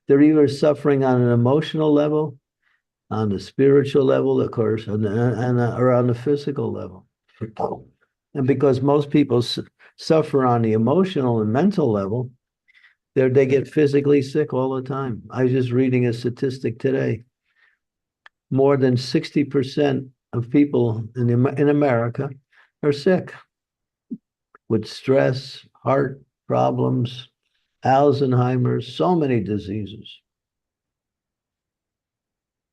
They're either suffering on an emotional level, on the spiritual level, of course, and or on the physical level. And because most people suffer on the emotional and mental level, they get physically sick all the time. I was just reading a statistic today. More than 60% of people in America are sick with stress, heart problems, Alzheimer's, so many diseases.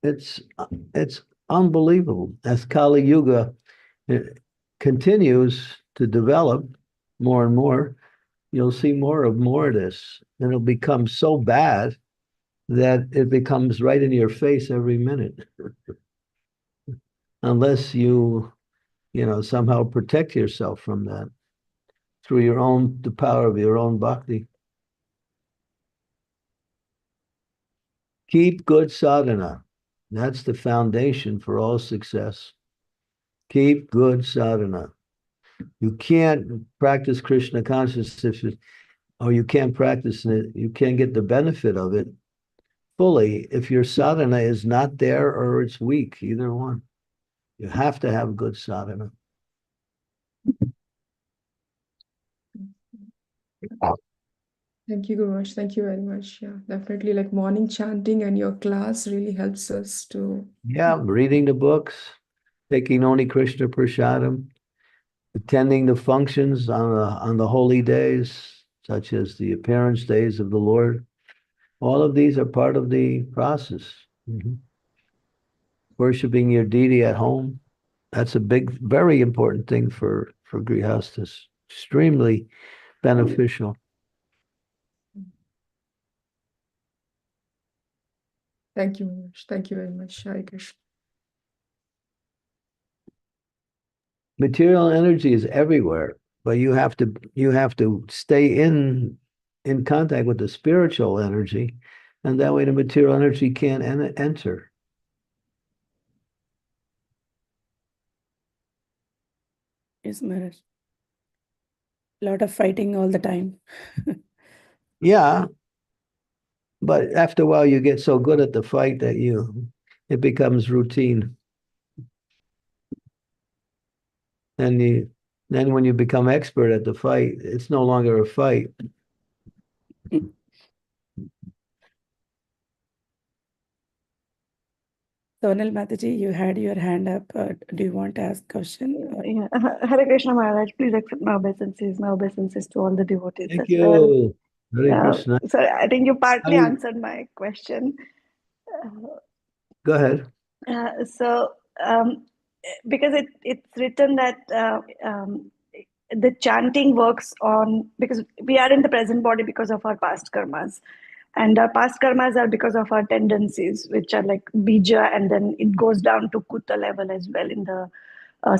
It's unbelievable. As Kali Yuga continues to develop more and more, you'll see more of this. And it'll become so bad that it becomes right in your face every minute. Unless you somehow protect yourself from that through the power of your own bhakti. Keep good sadhana. That's the foundation for all success. Keep good sadhana. You can't practice Krishna consciousness, or you can't practice it, you can't get the benefit of it fully if your sadhana is not there or it's weak, either one. You have to have good sadhana. Thank you, Guru Maharaj. Thank you very much. Yeah, definitely, like morning chanting and your class really helps us to. Yeah, reading the books, taking only Krishna Prasadam, attending the functions on the holy days, such as the appearance days of the Lord. All of these are part of the process. Worshipping your deity at home, that's a big, very important thing for grihastas. Extremely beneficial. Thank you, Maharaj. Thank you very much. Hare Krishna. Material energy is everywhere, but you have to stay in contact with the spiritual energy, and that way the material energy can't enter. Yes, Maharaj. Lot of fighting all the time. Yeah, but after a while you get so good at the fight that it becomes routine. And then when you become expert at the fight, it's no longer a fight. Sonal Mataji, you had your hand up. Do you want to ask a question? Yeah. Hare Krishna Maharaj, please accept my obeisances. My obeisances to all the devotees Thank as well. you. Hare Krishna. So I think you partly I- answered my question. Go ahead. So because it's written that the chanting works on, because we are in the present body because of our past karmas, and our past karmas are because of our tendencies, which are like bija, and then it goes down to kuta level as well in the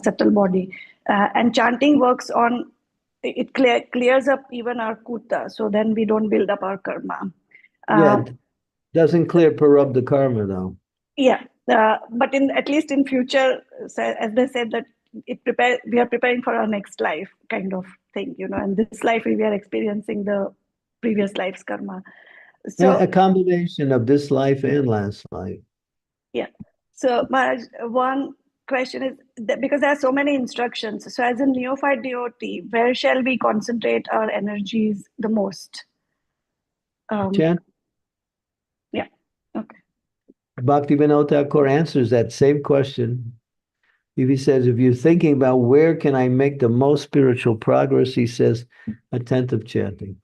subtle body, and chanting works on it, clears up even our kuta, so then we don't build up our karma. Yeah, it doesn't clear parabdha karma though. Yeah, but at least in future, so as they said, that we are preparing for our next life kind of thing, and this life we are experiencing the previous life's karma. So A combination of this life and last life. yeah. So Maharaj, one question is that because there are so many instructions, so as a neophyte devotee, where shall we concentrate our energies the most? Chant Bhaktivinoda Thakur answers that same question. If he says, if you're thinking about where can I make the most spiritual progress, he says, attentive chanting.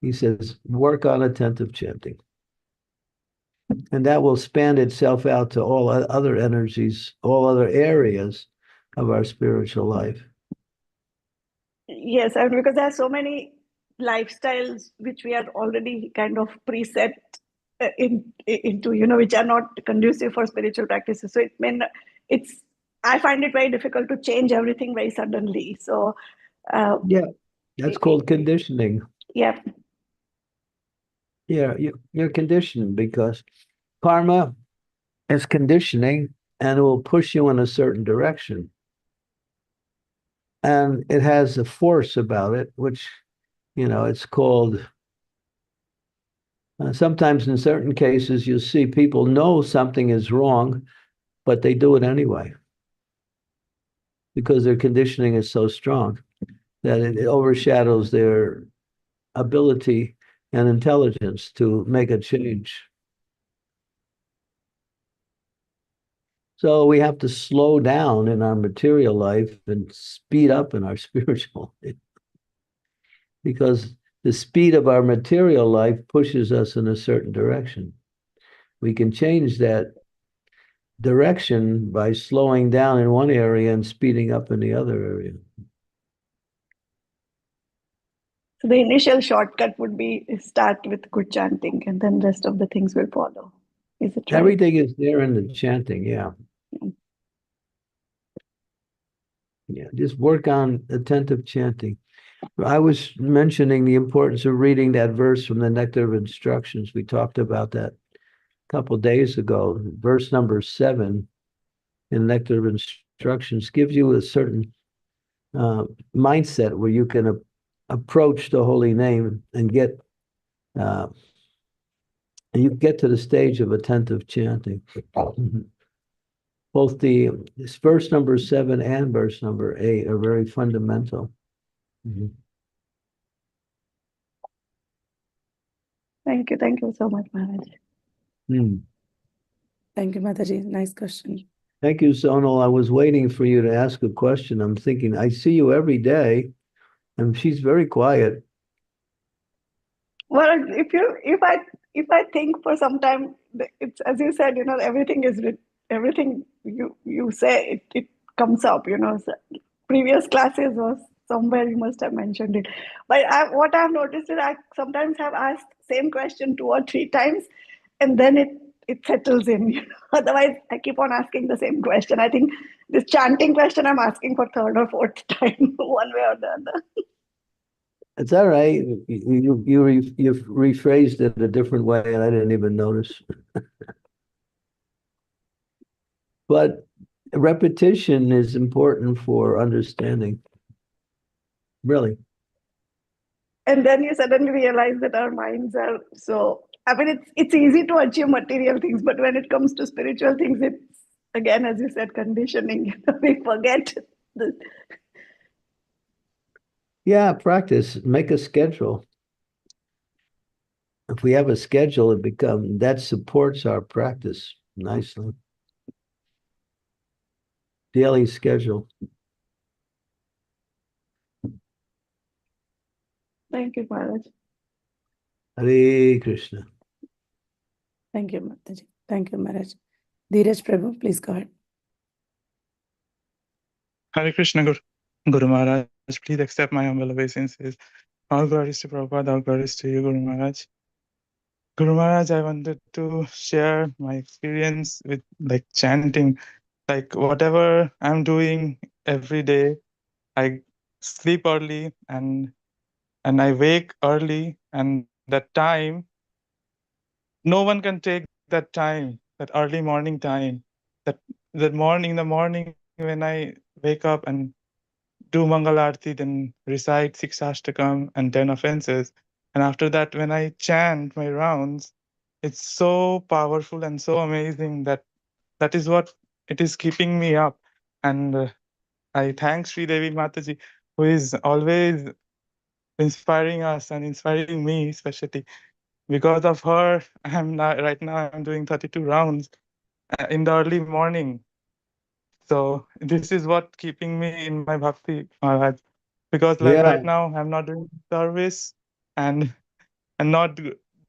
He says, work on attentive chanting. And that will span itself out to all other energies, all other areas of our spiritual life. Yes, and because there are so many lifestyles which we are already kind of preset into, which are not conducive for spiritual practices. So I find it very difficult to change everything very suddenly. So yeah, that's called conditioning. Yeah. Yeah, you're conditioned because karma is conditioning and it will push you in a certain direction. And it has a force about it, which, it's called, sometimes in certain cases, you'll see people know something is wrong, but they do it anyway. Because their conditioning is so strong that it overshadows their ability and intelligence to make a change. So we have to slow down in our material life and speed up in our spiritual life. Because the speed of our material life pushes us in a certain direction. We can change that direction by slowing down in one area and speeding up in the other area. So the initial shortcut would be start with good chanting and then rest of the things will follow. Is it right? Everything is there in the chanting, yeah. Yeah, just work on attentive chanting. I was mentioning the importance of reading that verse from the Nectar of Instructions. We talked about that a couple of days ago. Verse number 7 in Nectar of Instructions gives you a certain mindset where you can approach the holy name and you get to the stage of attentive chanting. Both this verse number 7 and verse number 8 are very fundamental. Thank you. Thank you so much, Maharaj. Thank you, Mataji. Nice question. Thank you, Sonal. I was waiting for you to ask a question. I'm thinking, I see you every day, and she's very quiet. Well, if I think for some time, it's as you said, everything you say it comes up. So previous classes was somewhere you must have mentioned it. But what I've noticed is I sometimes have asked same question 2 or 3 times, and then it settles in. Otherwise, I keep on asking the same question. I think this chanting question I'm asking for 3rd or 4th time, one way or the other. It's all right. You've rephrased it a different way, and I didn't even notice. But repetition is important for understanding. Really. And then you suddenly realize that our minds are it's easy to achieve material things, but when it comes to spiritual things, it's, again, as you said, conditioning. We forget this. Yeah, practice. Make a schedule. If we have a schedule, that supports our practice nicely. Daily schedule. Thank you, Maharaj. Hare Krishna. Thank you, Mataji. Thank you, Maharaj. Dheeraj Prabhu, please go ahead. Hare Krishna, Guru Maharaj. Please accept my humble obeisances. All glories to Prabhupada, all glories to you, Guru Maharaj. Guru Maharaj, I wanted to share my experience with chanting. Whatever I'm doing every day, I sleep early and I wake early, and that time, no one can take that time, that early morning time, the morning when I wake up and do Mangal Aarti, then recite 6 Ashtakam and 10 offenses. And after that, when I chant my rounds, it's so powerful and so amazing that is what it is keeping me up. And I thank Sri Devi Mataji, who is always inspiring us and inspiring me, especially. because of her, right now I'm doing 32 rounds in the early morning. So this is what keeping me in my bhakti, Maharaj. Because like Yeah, right now I'm not doing service and not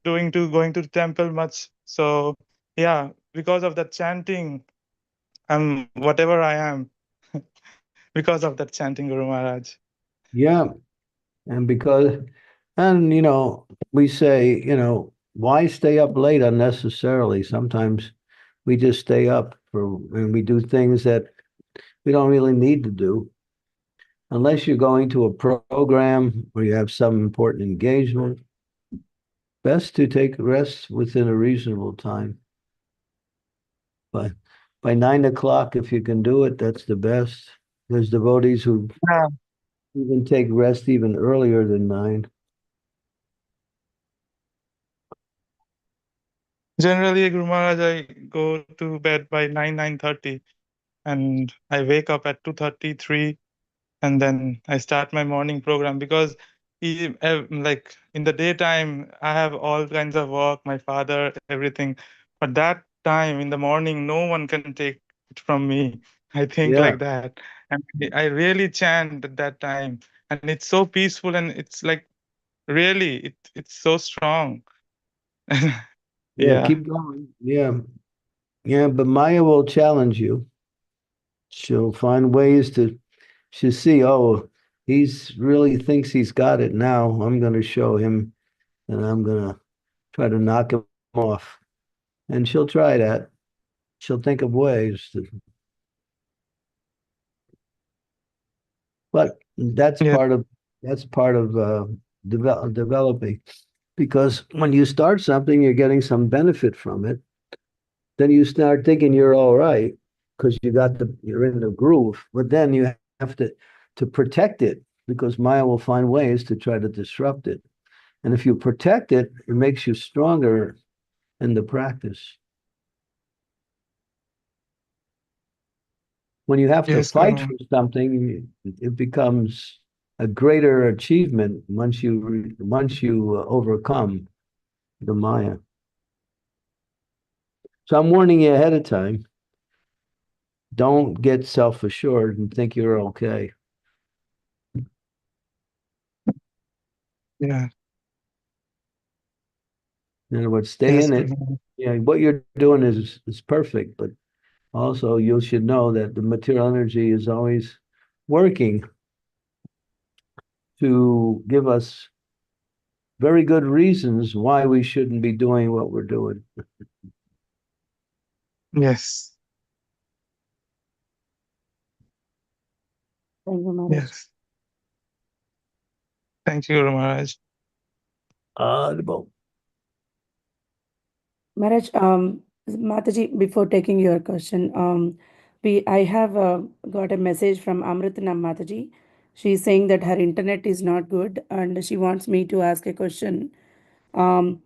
going to the temple much. So yeah, because of that chanting, I'm whatever I am because of that chanting, Guru Maharaj. yeah. And we say, why stay up late unnecessarily? Sometimes we just stay up and we do things that we don't really need to do. Unless you're going to a program or you have some important engagement, best to take rest within a reasonable time. But by 9 o'clock, if you can do it, that's the best. There's devotees who Yeah. even take rest even earlier than 9. Generally, Guru Maharaj, I go to bed by 9:30, and I wake up at 2:33, and then I start my morning program because like in the daytime I have all kinds of work, my father, everything. But that time in the morning, no one can take it from me. I think Yeah, like that. And I really chant at that time. And it's so peaceful and it's like really it's so strong. yeah, Yeah. keep going. Yeah, yeah, but Maya will challenge you. She'll find ways she'll see, oh, he's really thinks he's got it now. I'm going to show him and I'm going to try to knock him off. And she'll try that. She'll think of ways but Yeah. that's part of developing because when you start something, you're getting some benefit from it. Then you start thinking you're all right because you're in the groove. But then you have to protect it because Maya will find ways to try to disrupt it. And if you protect it, it makes you stronger in the practice. When you have to Yes, Guru fight Maharaj. for something, it becomes a greater achievement once you overcome the Maya. So I'm warning you ahead of time. Don't get self-assured and think you're okay. Yeah. In other words, stay Yes, in Guru it. Maharaj. Yeah, what you're doing is perfect, but also you should know that the material energy is always working to give us very good reasons why we shouldn't be doing what we're doing. Yes. Thank you, Maharaj. Yes. Thank you, Guru Maharaj. Audible. Maharaj, Mataji, before taking your question, I have got a message from Amritana Mataji. She's saying that her internet is not good and she wants me to ask a question. Um,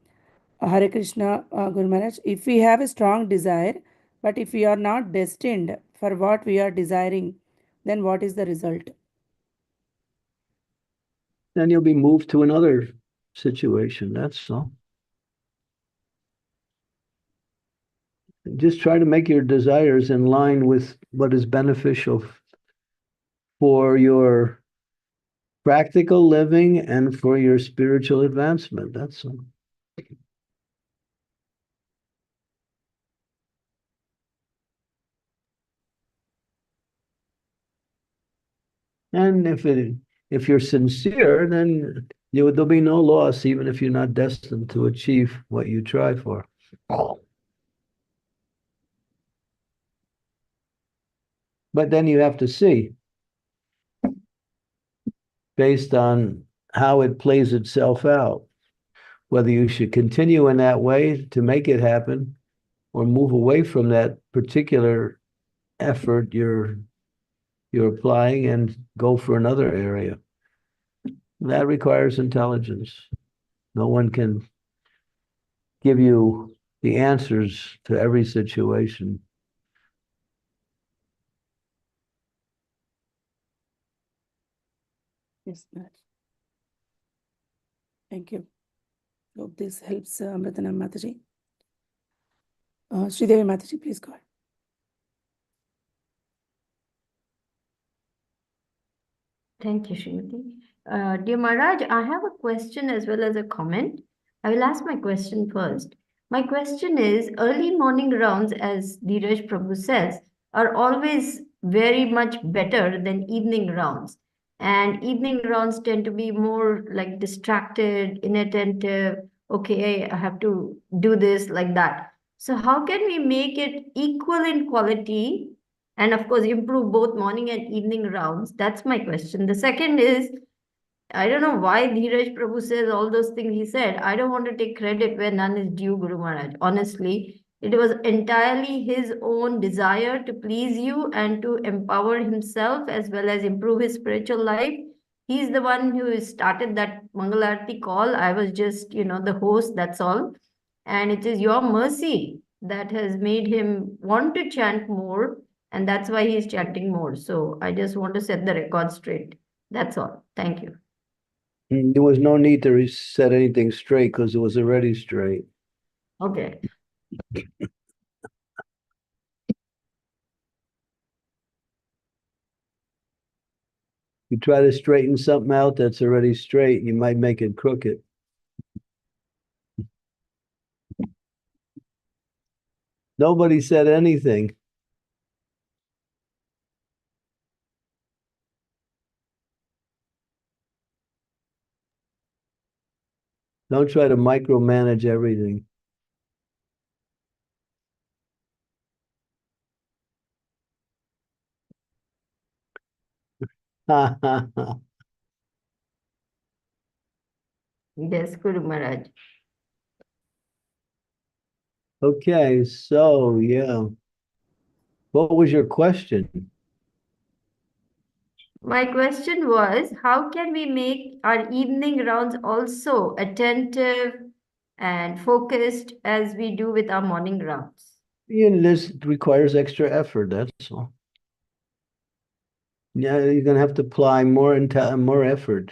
Hare Krishna, Guru Maharaj, if we have a strong desire, but if we are not destined for what we are desiring, then what is the result? Then you'll be moved to another situation. That's all. Just try to make your desires in line with what is beneficial for your practical living and for your spiritual advancement. That's all. And if you're sincere, then there'll be no loss, even if you're not destined to achieve what you try for. But then you have to see, based on how it plays itself out, whether you should continue in that way to make it happen or move away from that particular effort you're applying and go for another area. That requires intelligence. No one can give you the answers to every situation. Yes, Maharaj. Thank you. Hope this helps, Amritanam Mataji. Sridevi Mataji, please go ahead. Thank you, Srimati. Dear Maharaj, I have a question as well as a comment. I will ask my question first. My question is, early morning rounds, as Dheeraj Prabhu says, are always very much better than evening rounds. And evening rounds tend to be more like distracted, inattentive. Okay, I have to do this like that. So how can we make it equal in quality and of course improve both morning and evening rounds? That's my question. The second is, I don't know why Dheeraj Prabhu says all those things he said. I don't want to take credit where none is due, Guru Maharaj. Honestly, it was entirely his own desire to please you and to empower himself as well as improve his spiritual life. He's the one who started that Mangalarti call. I was just, the host, that's all. And it is your mercy that has made him want to chant more. And that's why he's chanting more. So I just want to set the record straight. That's all. Thank you. There was no need to set anything straight because it was already straight. Okay. You try to straighten something out that's already straight, you might make it crooked. Nobody said anything. Don't try to micromanage everything. Yes, Guru Maharaj. Okay, so yeah. What was your question? My question was, how can we make our evening rounds also attentive and focused as we do with our morning rounds? This requires extra effort, that's all. Yeah, you're going to have to apply more effort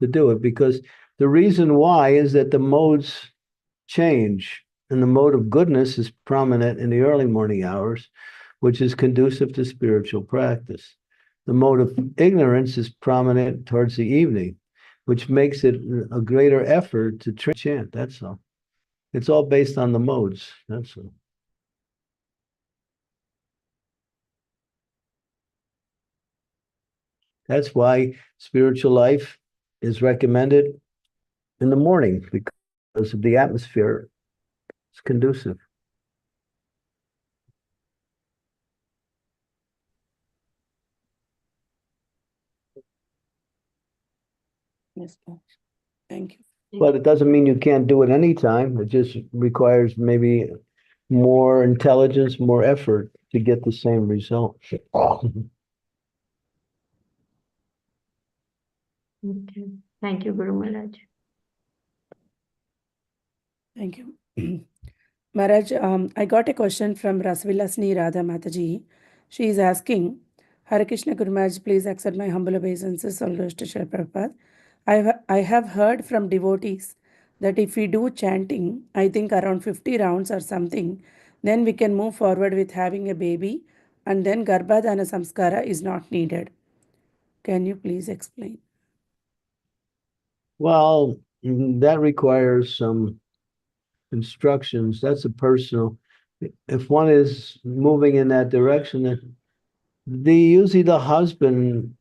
to do it, because the reason why is that the modes change, and the mode of goodness is prominent in the early morning hours, which is conducive to spiritual practice. The mode of ignorance is prominent towards the evening, which makes it a greater effort to chant. That's all. It's all based on the modes. That's all. That's why spiritual life is recommended in the morning, because of the atmosphere. It's conducive. Yes, Lord. Thank you. But it doesn't mean you can't do it anytime. It just requires maybe more intelligence, more effort to get the same result. Okay. Thank you, Guru Maharaj. Thank you. Maharaj, I got a question from Rasvilasni Radha Mataji. She is asking, Hare Krishna Guru Maharaj, please accept my humble obeisances, all goes to Srila Prabhupada. I have heard from devotees that if we do chanting, I think around 50 rounds or something, then we can move forward with having a baby, and then Garbhadana Samskara is not needed. Can you please explain? Well, that requires some instructions. That's a personal. If one is moving in that direction, usually the husband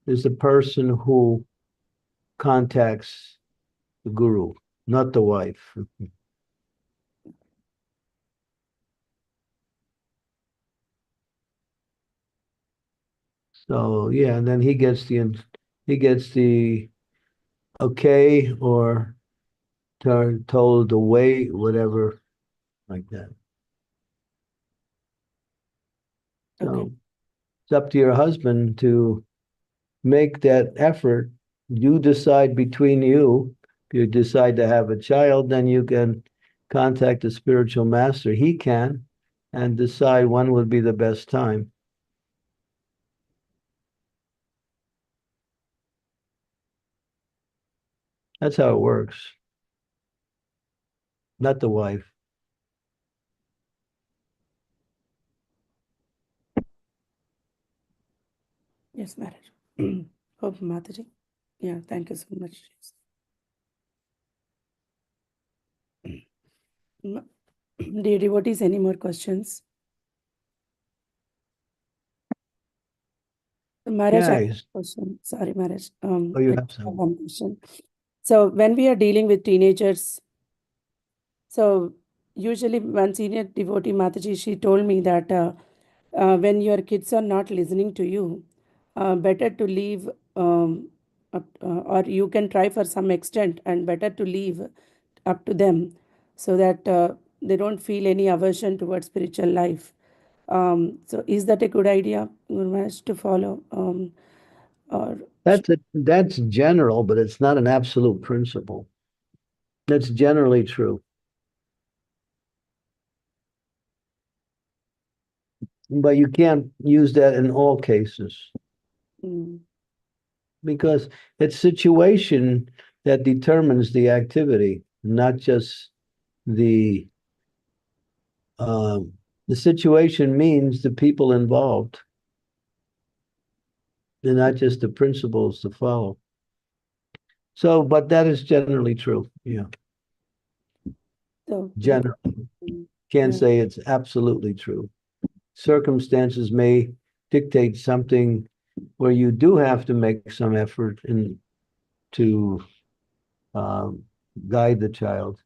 is the person who contacts the guru, not the wife. So yeah, and then he gets the okay, or told to wait, whatever, like that. So Okay. it's up to your husband to make that effort. You decide between you. If you decide to have a child, then you can contact the spiritual master. He can, and decide when would be the best time. That's how it works. Not the wife. Yes, Maharaj. Hope Mataji. Yeah, thank you so much. Dear devotees, any more questions? Maharaj, I have Guys, a question. Sorry, Maharaj. oh, you I have just have some. one question. So when we are dealing with teenagers, so usually one senior devotee, Mataji, she told me that when your kids are not listening to you, better to leave, or you can try for some extent, and better to leave up to them, so that they don't feel any aversion towards spiritual life. So is that a good idea, Guru Maharaj, to follow? Or That's general, but it's not an absolute principle. That's generally true. But you can't use that in all cases Mm, because it's situation that determines the activity, not just the um, the situation means the people involved, and not just the principles to follow. So, but that is generally true. Yeah, so generally. mm, Can't yeah. say it's absolutely true. Circumstances may dictate something where you do have to make some effort in to guide the child.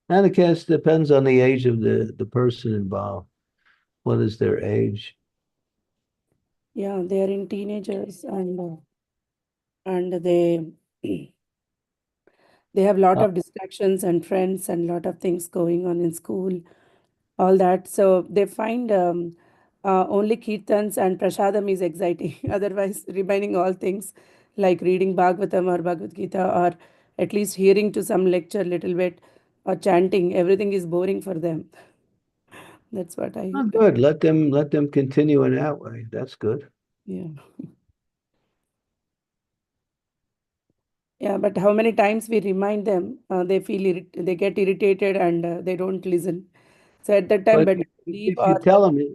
And I guess depends on the age of the person involved. What is their age? Yeah, they are in teenagers, and they they have lot Uh, of distractions and friends and lot of things going on in school, all that. So they find only kirtans and prasadam is exciting. Otherwise, remaining all things like reading Bhagavatam or Bhagavad Gita, or at least hearing to some lecture little bit, or chanting, everything is boring for them. That's what I, Good. Let them continue in that way. That's good. yeah. Yeah, but how many times we remind them, they feel they get irritated, and they don't listen. So at that time, But better to leave, if or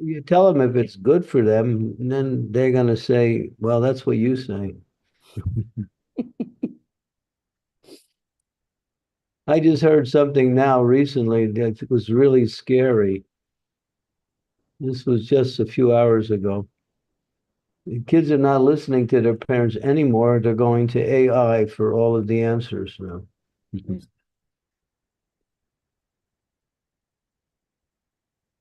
you tell them if it's good for them, then they're going to say, "Well, that's what you say." I just heard something now recently that was really scary. This was just a few hours ago. The kids are not listening to their parents anymore. They're going to AI for all of the answers now. yes,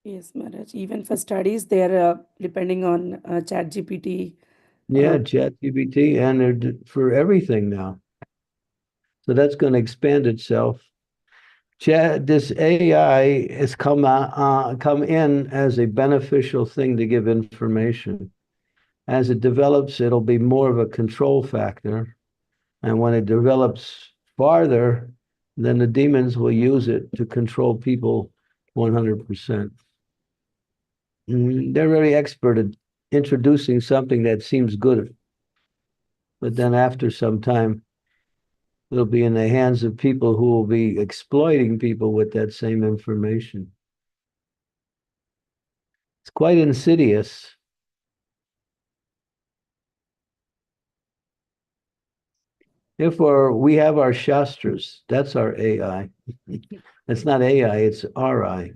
yes, Maharaj. Even for studies, they are depending on ChatGPT. Yeah, ChatGPT, and they're for everything now. So that's going to expand itself. This AI has come in as a beneficial thing to give information. As it develops, it'll be more of a control factor. And when it develops farther, then the demons will use it to control people 100%. They're very expert at introducing something that seems good, but then after some time, it'll be in the hands of people who will be exploiting people with that same information. It's quite insidious. Therefore, we have our Shastras. That's our AI. It's not AI, it's RI,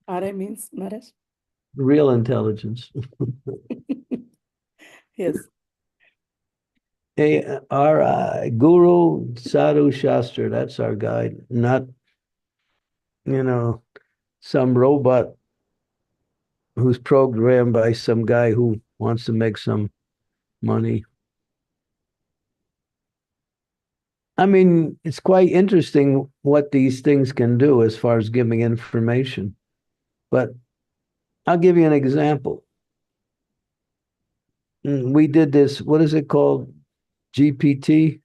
RI means Maharaj. real intelligence. Yes. RI, Guru Sadhu Shastra. That's our guide, not, some robot who's programmed by some guy who wants to make some money. I mean, it's quite interesting what these things can do as far as giving information. But I'll give you an example. We did this, what is it called? GPT,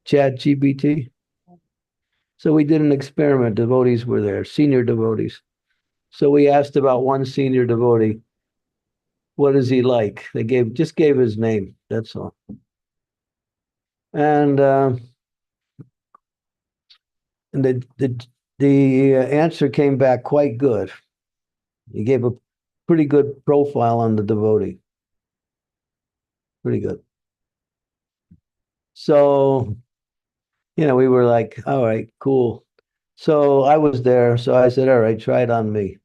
Chat GPT. So we did an experiment. Devotees were there, senior devotees. So we asked about one senior devotee, what is he like? They just gave his name. That's all. And the answer came back quite good. He gave a pretty good profile on the devotee. Pretty good. So, we were like, all right, cool. So I was there. So I said, all right, try it on me.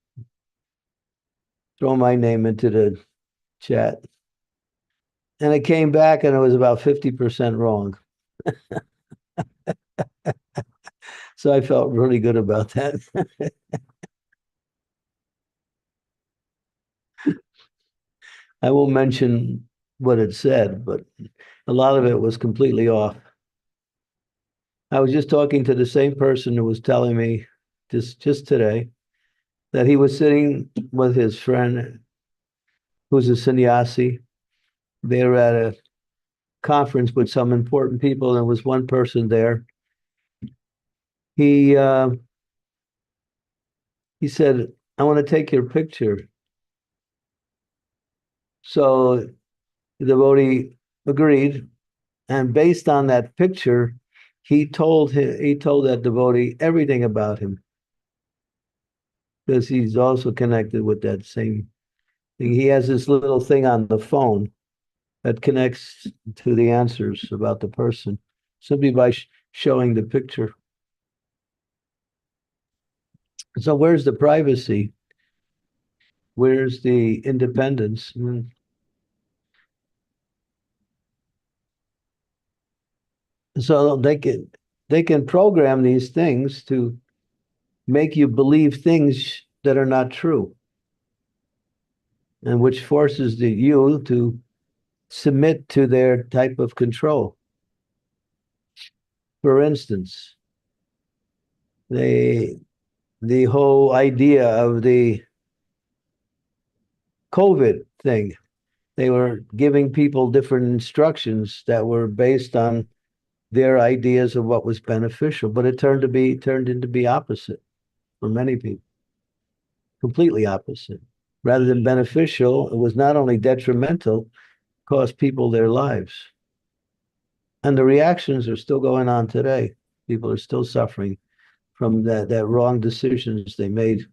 Throw my name into the chat. And it came back and it was about 50% wrong. So I felt really good about that. I won't mention what it said, but a lot of it was completely off. I was just talking to the same person who was telling me just today that he was sitting with his friend who's a sannyasi. They were at a conference with some important people, and there was one person there. He said, I want to take your picture. So the devotee agreed, and based on that picture, he told that devotee everything about him, because he's also connected with that same thing. He has this little thing on the phone that connects to the answers about the person simply by showing the picture. So where's the privacy? Where's the independence? So they can program these things to make you believe things that are not true, and which forces you to submit to their type of control. For instance, the whole idea of the COVID thing, they were giving people different instructions that were based on their ideas of what was beneficial, but it turned into be opposite for many people, completely opposite. Rather than beneficial, it was not only detrimental, cost people their lives. And the reactions are still going on today. People are still suffering from that wrong decisions they made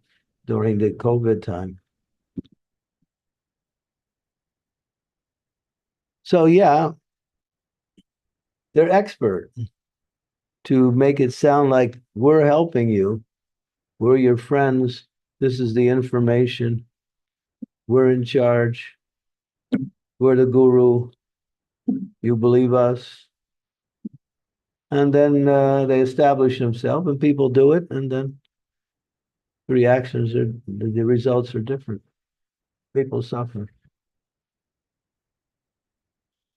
during the COVID time. So yeah, they're expert to make it sound like we're helping you, we're your friends, this is the information, we're in charge, we're the guru, you believe us. And then they establish themselves and people do it, and then the reactions are, the results are different. People suffer.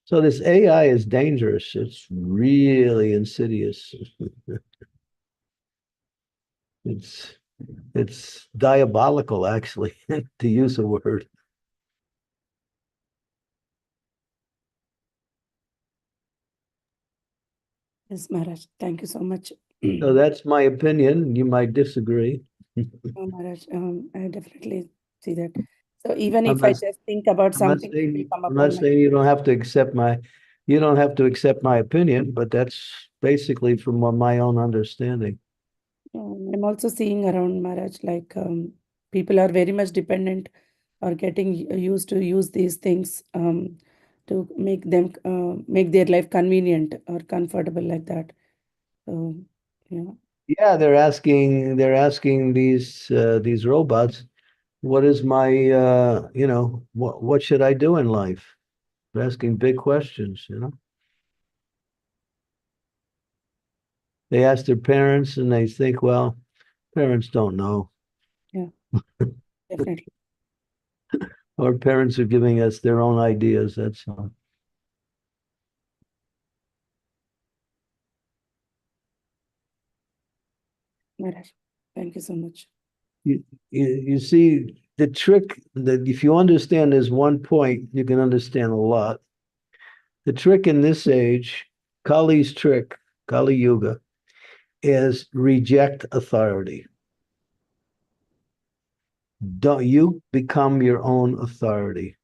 So this AI is dangerous. It's really insidious. It's diabolical, actually, to use a word. Yes, Maharaj. Thank you so much. So that's my opinion. You might disagree. Oh, Maharaj, I definitely see that. So even I'm if I not, just think about I'm not something, it will saying come I'm up not on my. saying you don't have to accept my opinion, but that's basically from my own understanding. I'm also seeing around Maharaj, like people are very much dependent or getting used to use these things to make them make their life convenient or comfortable like that. So, yeah. Yeah, they're asking these robots, what is my what should I do in life? They're asking big questions, They ask their parents and they think, well, parents don't know. Yeah, definitely. Or parents are giving us their own ideas, that's all. Maharaj, thank you so much. You see the trick that if you understand this one point, you can understand a lot. The trick in this age, Kali's trick, Kali Yuga, is reject authority. Don't you become your own authority.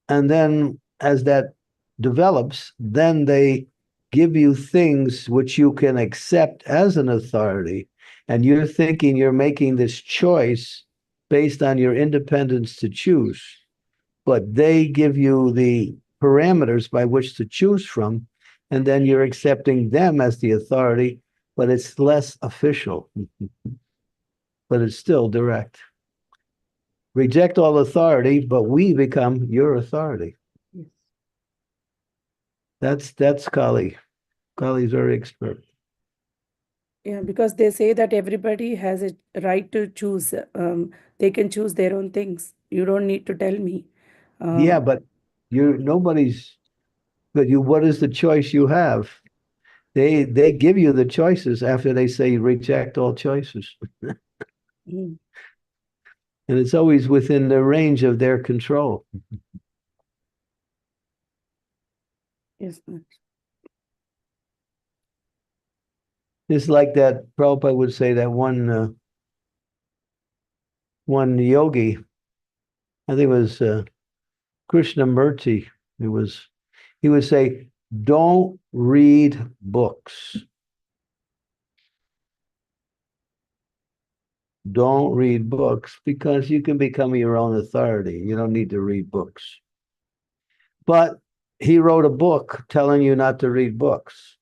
And then as that develops, then they give you things which you can accept as an authority. And you're thinking you're making this choice based on your independence to choose. But they give you the parameters by which to choose from. And then you're accepting them as the authority, but it's less official, but it's still direct. Reject all authority, but we become your authority. That's Kali. Kali's very expert. Yeah, because they say that everybody has a right to choose. They can choose their own things. You don't need to tell me. Yeah, but nobody's. But what is the choice you have? They give you the choices after they say reject all choices, Mm, and it's always within the range of their control. yes, ma'am. It's like that. Prabhupada would say that one yogi, I think it was Krishnamurti. He would say, "Don't read books. Don't read books because you can become your own authority. You don't need to read books." But he wrote a book telling you not to read books.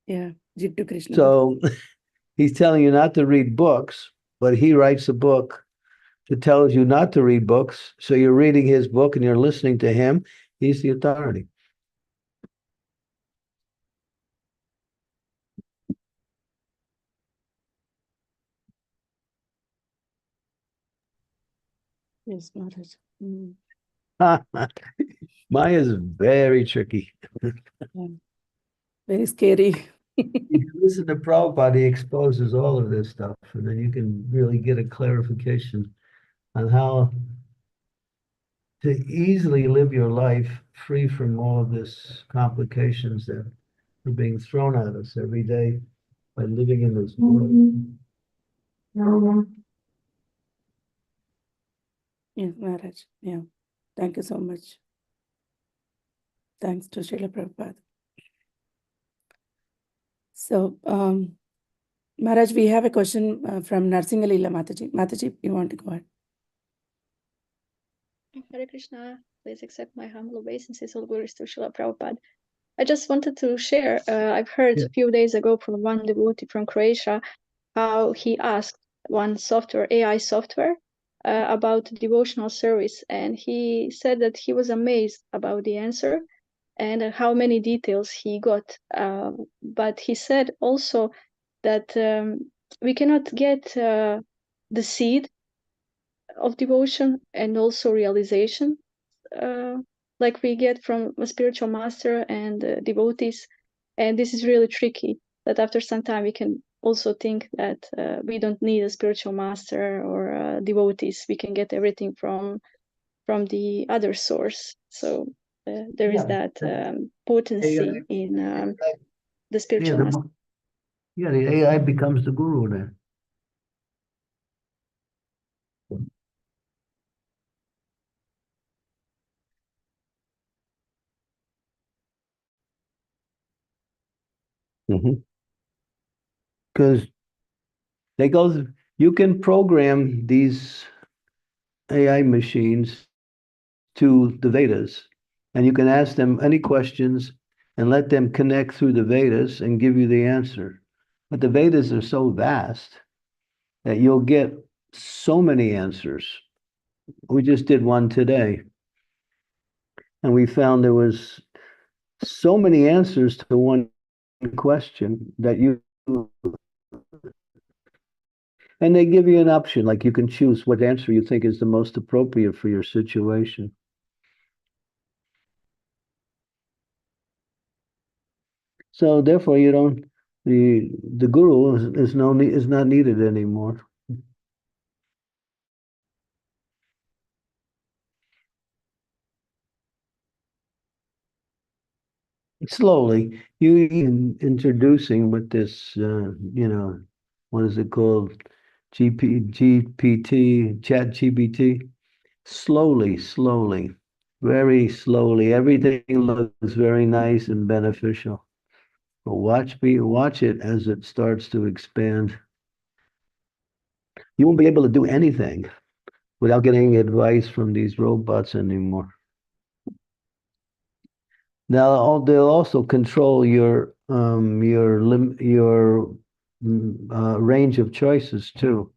Yeah, Jiddu Krishna. So he's telling you not to read books, but he writes a book that tells you not to read books. So you're reading his book and you're listening to him. He's the authority. Yes, Maharaj. Maya is very tricky. Yeah. Very scary. If you listen to Prabhupada, he exposes all of this stuff, and then you can really get a clarification on how to easily live your life free from all of this complications that are being thrown at us every day by living in this world. Yes, Maharaj. Yeah. Thank you so much. Thanks to Srila Prabhupada. So, Maharaj, we have a question from Narsinga Lila Mataji. Mataji, you want to go ahead? Hare Krishna, please accept my humble obeisances, all glories to Srila Prabhupada. I just wanted to share, I've heard a few days ago from one devotee from Croatia, how he asked one software, AI software, about devotional service. And he said that he was amazed about the answer and how many details he got. But he said also that we cannot get the seed of devotion and also realization like we get from a spiritual master and devotees. And this is really tricky, that after some time we can also think that we don't need a spiritual master or devotees. We can get everything from the other source. So there is that potency in the spiritual master. Yeah, the AI becomes the guru then. Because you can program these AI machines to the Vedas, and you can ask them any questions and let them connect through the Vedas and give you the answer. But the Vedas are so vast that you'll get so many answers. We just did one today, and we found there was so many answers to one question that and they give you an option, like you can choose what answer you think is the most appropriate for your situation. So therefore, the guru is not needed anymore. Slowly, you introducing with this, what is it called? GPT, Chat GPT. slowly, slowly, very slowly. Everything looks very nice and beneficial. But watch it as it starts to expand. You won't be able to do anything without getting advice from these robots anymore. Now they'll also control your range of choices too.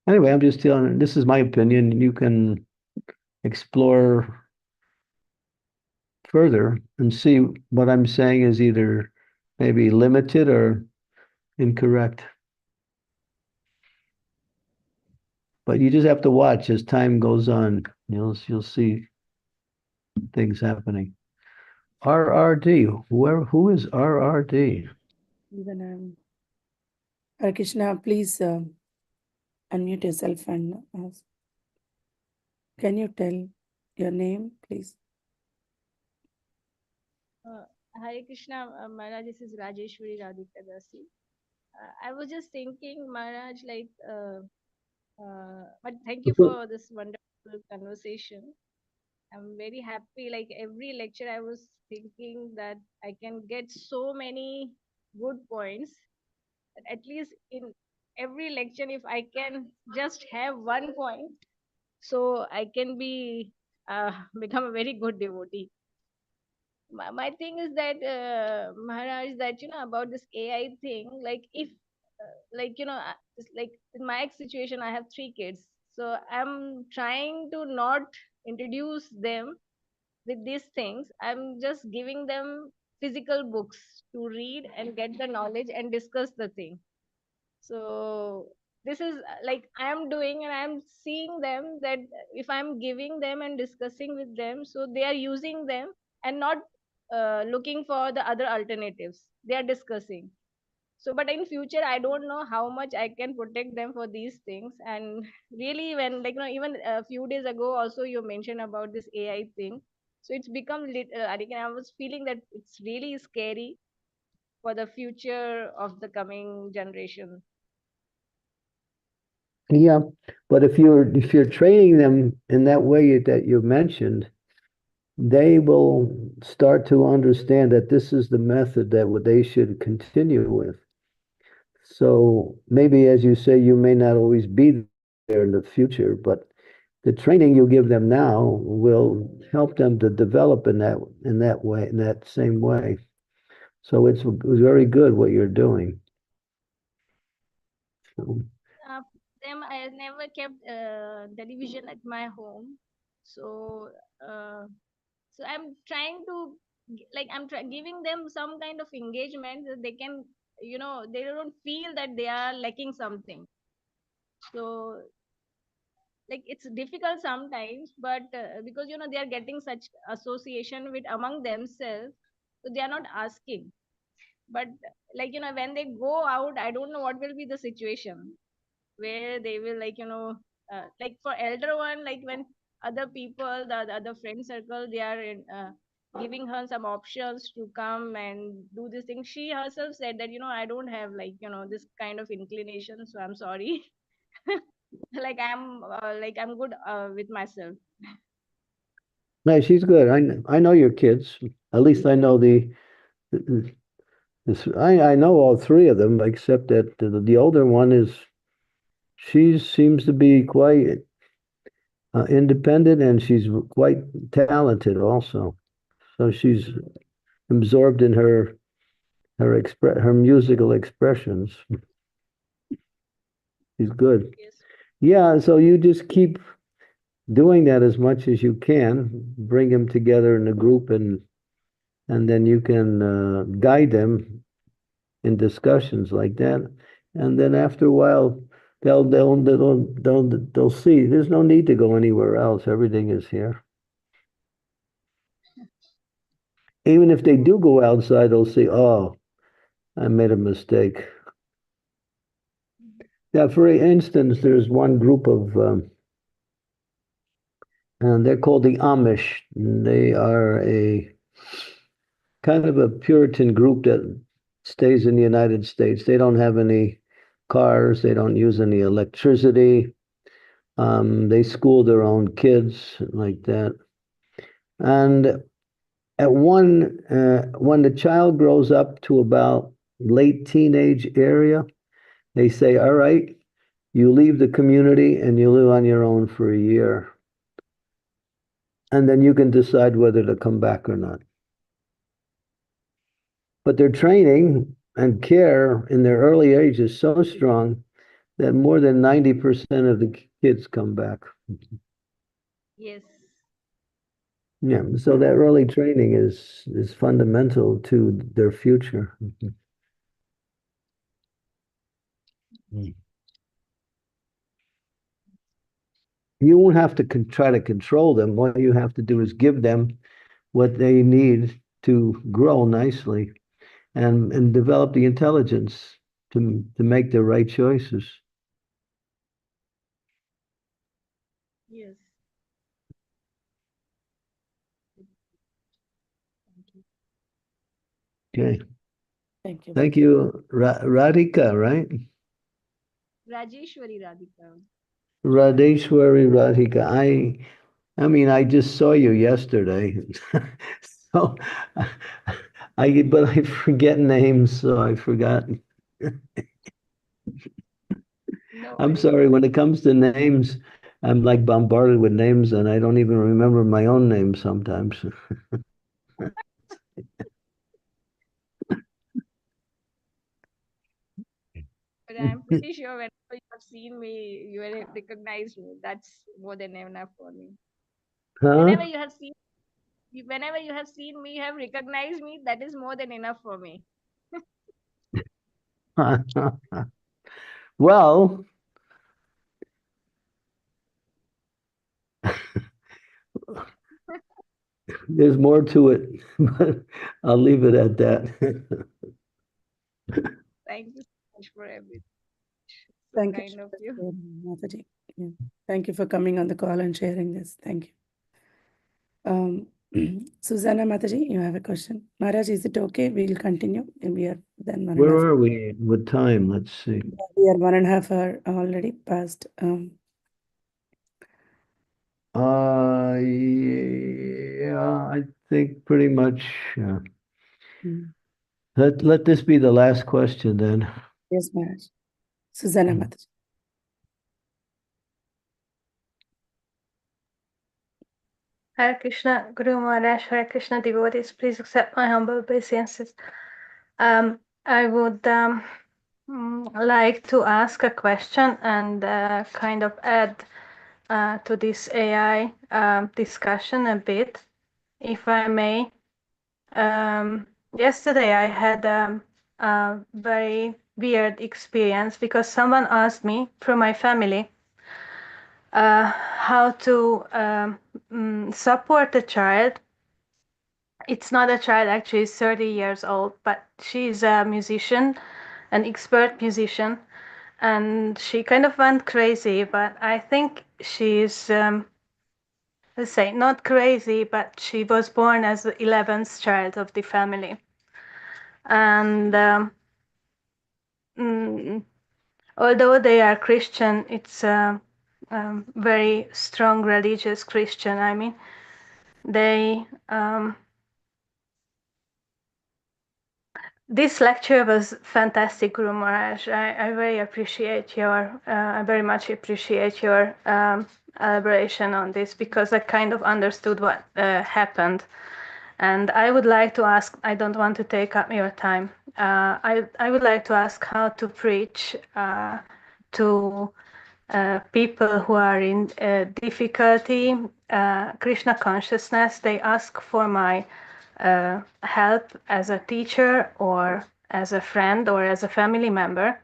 Anyway, I'm just telling. This is my opinion. You can explore further and see what I'm saying is either maybe limited or incorrect. But you just have to watch as time goes on. You'll see things happening. RRD. Who is RRD? Even Hare Krishna, please unmute yourself and ask. Can you tell your name, please? Hare Krishna, Maharaj, this is Rajeshwari Radhika Dasi. I was just thinking, Maharaj, but thank you for this wonderful conversation. I'm very happy. Like every lecture, I was thinking that I can get so many good points. At least in every lecture, if I can just have 1 point, so I can be become a very good devotee. My thing is that Maharaj, that about this AI thing, like if it's like in my situation, I have 3 kids, so I'm trying to not introduce them with these things. I'm just giving them physical books to read and get the knowledge and discuss the thing. So this is like I am doing, and I'm seeing them that if I'm giving them and discussing with them, so they are using them and not looking for the other alternatives. They are discussing. So but in future, I don't know how much I can protect them for these things. And really, when even a few days ago also you mentioned about this AI thing, so it's become I was feeling that it's really scary for the future of the coming generation. Yeah, but if you're training them in that way that you mentioned, they will start to understand that this is the method that they should continue with. So maybe, as you say, you may not always be there in the future, but the training you give them now will help them to develop in that way, in that same way. So it was very good what you're doing. So, Them, I never kept television at my home, so I'm trying to I'm giving them some kind of engagement that they can, they don't feel that they are lacking something. So it's difficult sometimes, but because they are getting such association with among themselves, so they are not asking. But when they go out, I don't know what will be the situation where they will for elder one, like when other people, the other friend circle, they are giving her some options to come and do this thing. She herself said that I don't have this kind of inclination, so I'm sorry. I'm good with myself. no, she's good. I know your kids. At least I know I know all 3 of them, except that the older one she seems to be quite independent, and she's quite talented also. So she's absorbed in her musical expressions. She's good. Yes. Yeah, so you just keep doing that as much as you can, bring them together in a group, and then you can guide them in discussions like that. And then after a while, they'll see there's no need to go anywhere else. Everything is here. Even if they do go outside, they'll see, oh, I made a mistake. Yeah, for instance, there's one group of and they're called the Amish. They are a kind of a Puritan group that stays in the United States. They don't have any cars. They don't use any electricity. They school their own kids like that. And when the child grows up to about late teenage area, they say, all right, you leave the community and you live on your own for a year. And then you can decide whether to come back or not. But their training and care in their early age is so strong that more than 90% of the kids come back. Yes. Yeah, so that early training is fundamental to their future. You won't have to try to control them. What you have to do is give them what they need to grow nicely and develop the intelligence to make the right choices. Yes. Okay. Thank you. Thank you, Radhika, right? Rajeshwari Radhika. Radeshwari Radhika. I mean, I just saw you yesterday. So but I forget names, so I forgot. No I'm worries. sorry, when it comes to names, I'm like bombarded with names and I don't even remember my own name sometimes. But I'm pretty sure whenever you have seen me, you will recognize me. That's more than enough for me. Huh? Whenever you have seen me, you have recognized me. That is more than enough for me. Well, there's more to it, but I'll leave it at that. Thank you so much for everything. So Thank you, kind of you. Mataji. Yeah. Thank you for coming on the call and sharing this. Thank you. Susanna Mataji, you have a question. Maharaj, is it okay? We'll continue. And we are then 1.5 Where are we with time? Let's see. We are 1.5 hour already past. Yeah, I think pretty much. Mm. Let this be the last question then. Yes, Maharaj. Susanna Mataji. Hare Krishna, Guru Maharaj, Hare Krishna devotees, please accept my humble obeisances. I would like to ask a question and kind of add to this AI discussion a bit, if I may. Yesterday I had a very weird experience because someone asked me from my family how to support a child. It's not a child, actually, it's 30 years old, but she's a musician, an expert musician, and she kind of went crazy, but I think she's, let's say, not crazy, but she was born as the 11th child of the family. And although they are Christian, it's a very strong religious Christian. I mean, they this lecture was fantastic, Guru Maharaj. I very appreciate I very much appreciate your elaboration on this, because I kind of understood what happened. And I would like to ask, I don't want to take up your time. I would like to ask how to preach to people who are in difficulty, Krishna consciousness. They ask for my help as a teacher or as a friend or as a family member.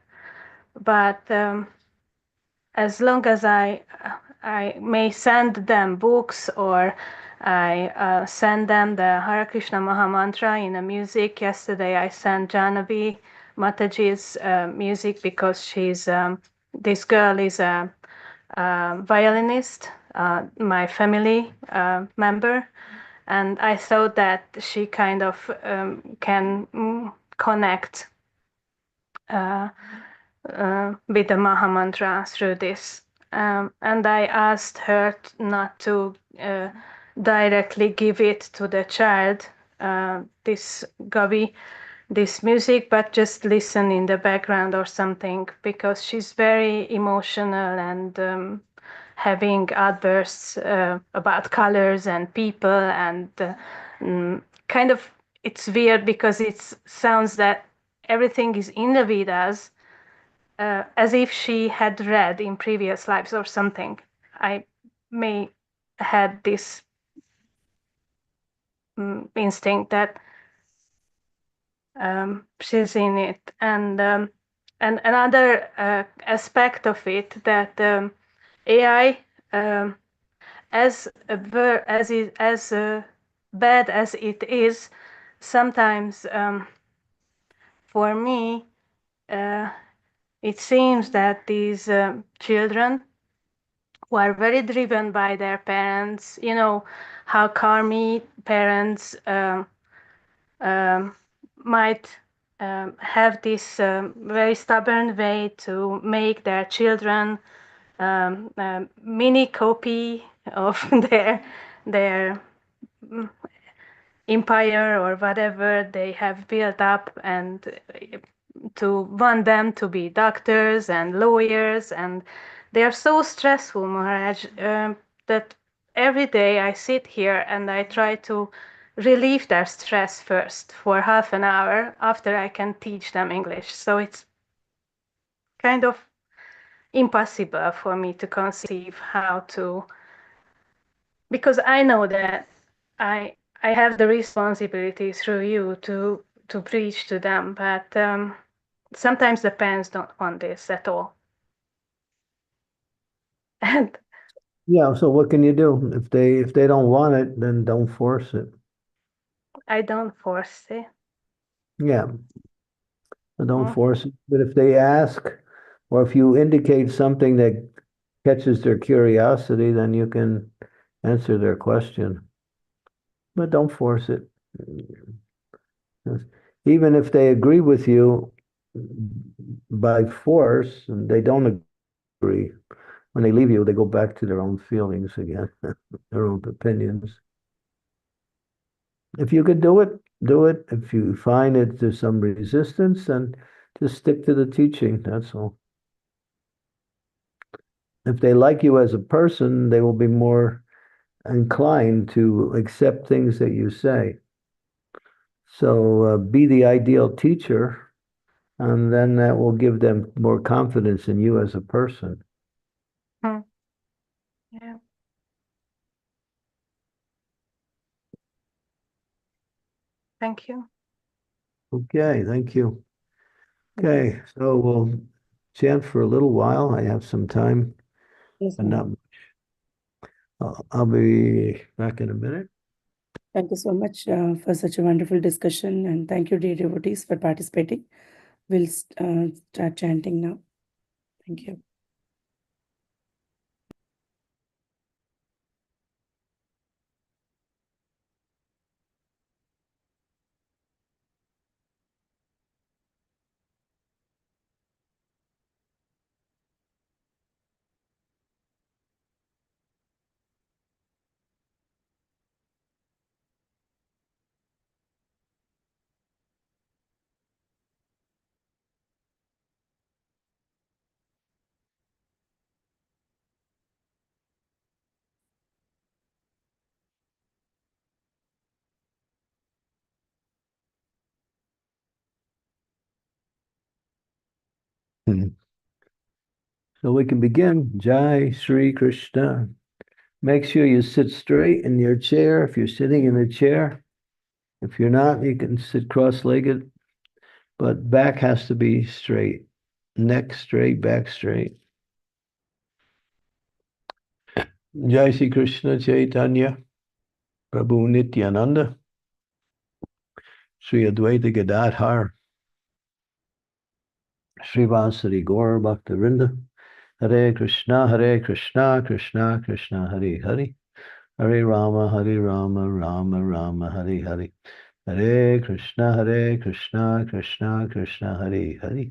But as long as I may send them books, or I send them the Hare Krishna Maha Mantra in a music. Yesterday I sent Janavi Mataji's music, because she's this girl is a violinist, my family member, And I thought that she kind of can connect with the Maha Mantra through this. And I asked her not to directly give it to the child, this Gavi, this music, but just listen in the background or something, because she's very emotional and having outbursts about colors and people, and kind of, it's weird because it sounds that everything is in the Vedas, as if she had read in previous lives or something. I may had this instinct that she's in it, and another aspect of it, that AI, as bad as it is, sometimes for me, it seems that these children who are very driven by their parents, you know, how karmi parents might have this very stubborn way to make their children mini copy of their empire or whatever they have built up, and to want them to be doctors and lawyers, and they are so stressful, Maharaj, that every day I sit here and I try to relieve their stress first for half an hour after I can teach them English. So it's kind of impossible for me to conceive how to, because I know that I have the responsibility through you to preach to them, but sometimes the parents don't want this at all. And Yeah, so what can you do? If they don't want it, then don't force it. I don't force it. Yeah. So don't force it. But if they ask, or if you indicate something that catches their curiosity, then you can answer their question. But don't force it. Even if they agree with you by force and they don't agree, when they leave you, they go back to their own feelings again, their own opinions. If you could do it, do it. If you find that there's some resistance, then just stick to the teaching. That's all. If they like you as a person, they will be more inclined to accept things that you say. So be the ideal teacher, and then that will give them more confidence in you as a person. Yeah. Thank you. Okay, thank you. Okay, so we'll chant for a little while. I have some time, Yes, but ma'am. not much. I'll be back in a minute. Thank you so much for such a wonderful discussion, and thank you, dear devotees, for participating. We'll start chanting now. Thank you. So we can begin. Jai Sri Krishna. Make sure you sit straight in your chair if you're sitting in a chair. If you're not, you can sit cross-legged, but back has to be straight. Neck straight, back straight. Jai Sri Krishna Chaitanya, Prabhu Nityananda, Sri Advaita Gadadhar, Srivasari Gaur Bhaktavinda, Hare Krishna, Krishna Krishna, Hare Hare, Hare Rama, Rama Rama, Hare Hare. Hare Krishna, Krishna Krishna, Hare Hare.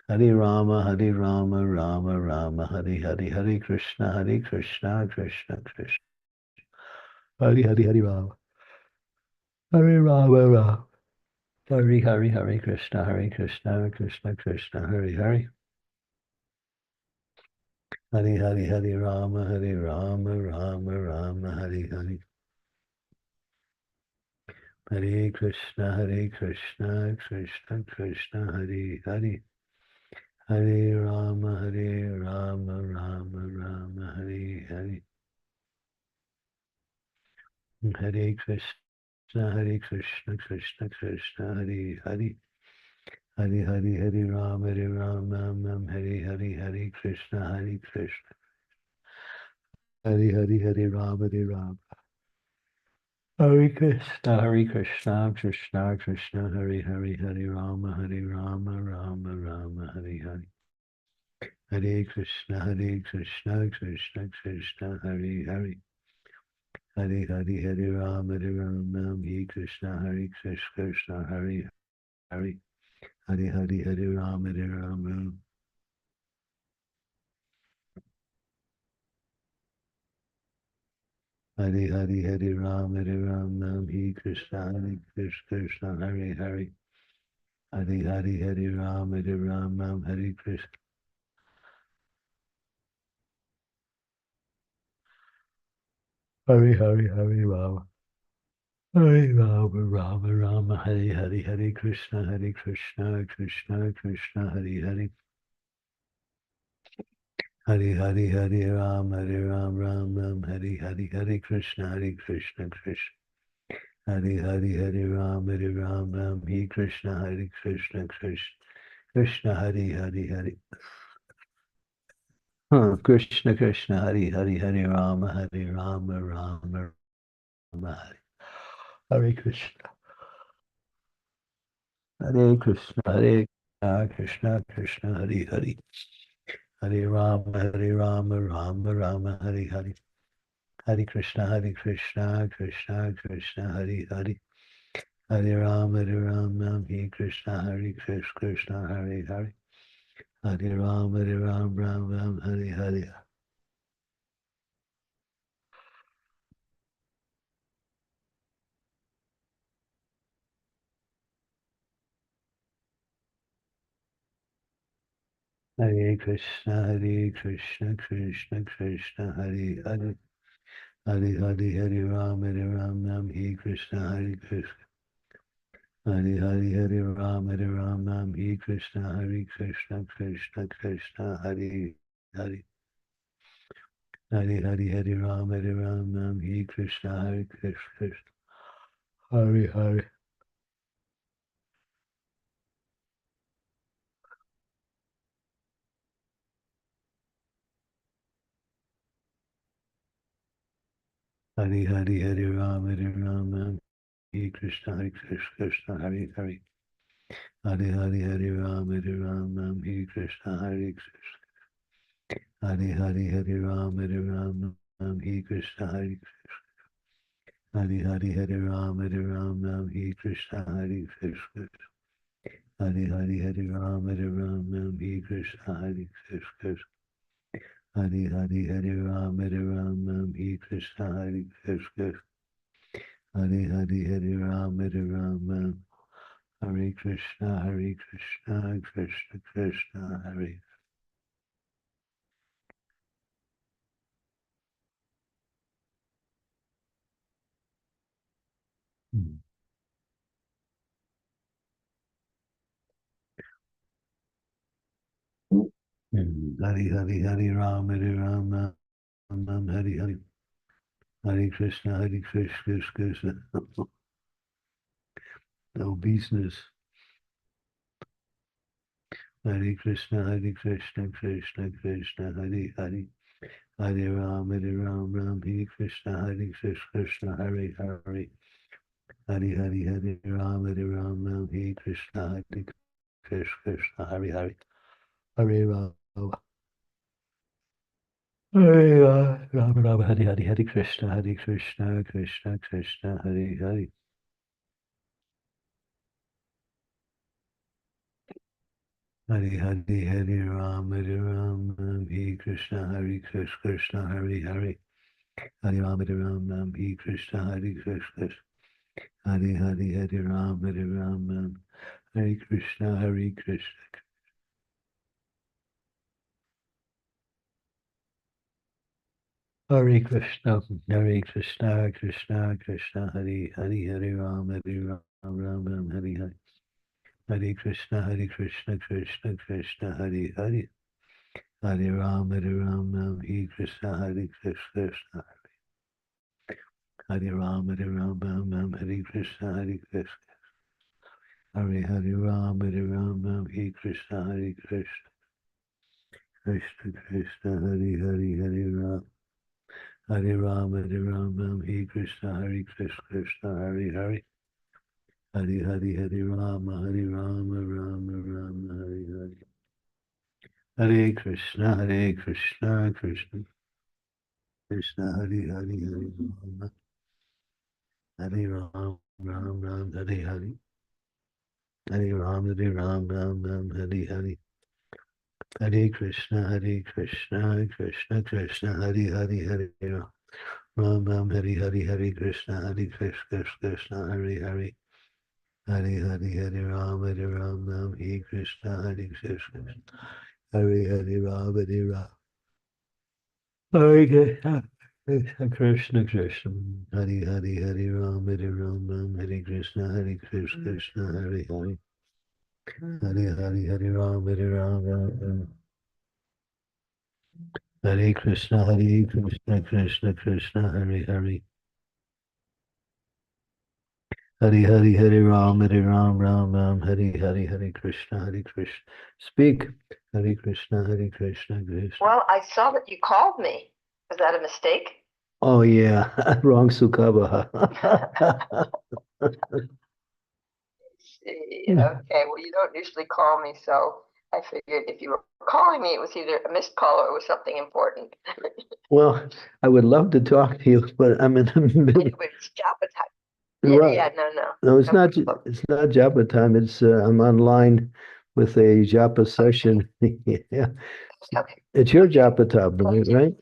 Hare Rama, Rama Rama, Hare Hare. Hare Krishna, Krishna Krishna. Hare Hare, Hare Rama. Hare Rama, Rama. Hare Hare, Hare Krishna, Krishna Krishna, Hare Hare. Hare Hare, Hare Rama, Rama Rama, Hare Hare. Hare Krishna, Krishna Krishna, Hare Hare. Hare Rama, Rama Rama, Hare Hare. Hare Krishna, Krishna Krishna, Hare Hare. Hare Hare, Hare Rama, Hare Hare, Hare Krishna, Krishna. Hare Hare, Hare Rama, Hare Krishna, Krishna Krishna, Hare Hare, Hare Rama, Rama Rama, Hare Hare. Hare Krishna, Krishna Krishna, Hare Hare. Hare Hare, Hare Rama, Hare Krishna, Krishna, Hare Hare. Hare Hare, Hare Rama, Hare Hare, Hare Rama, Hare Krishna, Krishna, Hare Hare. Hare Hare, Hare Rama, Hare Krishna. Hare Hare, Hare Rama. Hare Rama, Hare Hare, Hare Krishna, Krishna Krishna, Hare Hare. Hare Hare, Hare Rama, Hare Hare, Hare Krishna, Krishna Krishna. Hare Hare, Hare Rama, Hare Krishna, Krishna Krishna, Hare Hare, Hare. Krishna Krishna, Hare Hare, Hare Rama, Rama Hare. Hare Krishna. Hare Krishna, Hare Krishna, Krishna Hare Hare. Hare Rama, Rama Hare Hare. Hare Krishna, Krishna Krishna, Hare Hare. Hare Rama, Hare Krishna, Krishna Hare Hare. Hare Rama, Ram, Hare Hare. Hare Krishna, Krishna Krishna, Hare Hare. Hare Hare, Hare Rama, Hare Krishna, Krishna. Hare Hare, Hare Rama, Hare Krishna, Krishna Krishna, Hare Hare. Hare Hare, Hare Rama, Hare Krishna, Krishna. Hare Hare. Hare Hare, Hare Rama, Hare Krishna, Krishna, Hare Hare. Hare Hare, Hare Rama, Hare Krishna, Krishna. Hare Hare, Hare Rama, Hare Krishna, Krishna. Hare Hare, Hare Rama, Hare Krishna, Krishna. Hare Hare, Hare Rama, Hare Krishna, Krishna. Hare Hare, Hare Rama, Hare Krishna, Krishna. Hare Hare, Hare Rama, Hare Krishna, Krishna Krishna, Hare. Hare Hare, Hare Rama, Hare Hare. Hare Krishna, Krishna. The obeseness. Hare Krishna, Krishna Krishna, Hare Hare. Hare Ram, Hare Krishna, Krishna, Hare Hare. Hare Hare, Hare Ram, Hare Krishna, Krishna, Hare Hare. Hare Ram. Hare Rama Rama Hare Hare Hare Krishna Krishna Krishna Hare Hare. Hare Hare Hare Rama Hare Krishna Krishna Hare Hare. Hare Rama Hare Krishna Krishna Hare Hare Hare Rama Hare Krishna Krishna. Hare Krishna Krishna Krishna Hare Hare Hare Rama Hare Hare. Hare Krishna Krishna Krishna Hare Hare. Hare Rama Hare Krishna Krishna. Hare Rama Hare Krishna Krishna. Hare Hare Rama Hare Krishna Krishna. Krishna Krishna Hare Hare Hare Rama. Hare Rama Hare Krishna Krishna Hare Hare. Hare Hare Hare Rama Rama Hare Hare. Hare Krishna Krishna Krishna Hare Hare Rama. Hare Ram Hare Hare. Hare Ram Hare Hare. Hare Krishna Krishna Krishna Hare Hare Hare Ram Hare Hare Hare Krishna Krishna Hare Hare. Hare Hare Ram Hare Krishna Krishna Hare Hare Ram Hare Ram. Hare Krishna Krishna Hare Hare Ram Hare Krishna Krishna Hare Hare. Hare Hare Ram Hare Krishna Krishna Hare Hare. Hare Hare Ram Ram Hare Hare Krishna Krishna. Speak. Hare Krishna Krishna. Well, I saw that you called me. Was that a mistake? Oh yeah, wrong Sukhabaha. Okay, well, you don't usually call me, so I figured if you were calling me, it was either a missed call or it was something important. Well, I would love to talk to you, but I'm in the middle. Anyway, it's Japa time. Right. Yeah, no. No, it's No not. problem. It's not Japa time. It's I'm online with a Japa session. Yeah, Okay. it's your Japa time, right?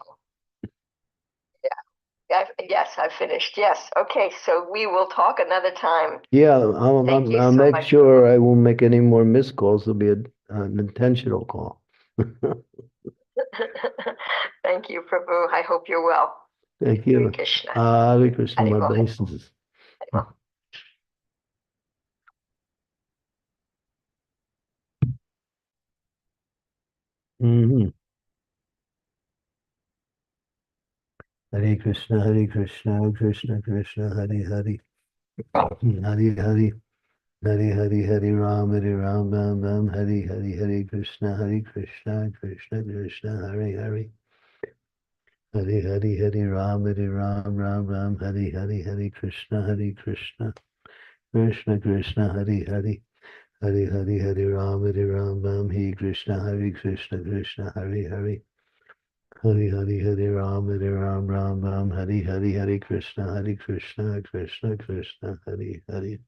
Yes, I finished. Yes. Okay, so we will talk another time. Yeah, Thank you I'll so make much. sure I won't make any more missed calls. It'll be an intentional call. Thank you, Prabhu. I hope you're well. Thank you. Hare Krishna. Hare Krishna, my Hare Krishna. obeisances. Mhm. Hare Krishna Krishna Krishna Hare Hare. Hare Hare. Hare Hare Ram Ram Hare Hare Krishna Krishna Krishna Hare Hare. Hare Hare Ram Ram Hare Hare Krishna Krishna Krishna Hare Hare. Hare Hare Ram Ram Hare Krishna Krishna Hare Hare. Hare Hare Ram Ram Hare Hare Krishna Krishna Krishna Hare Hare.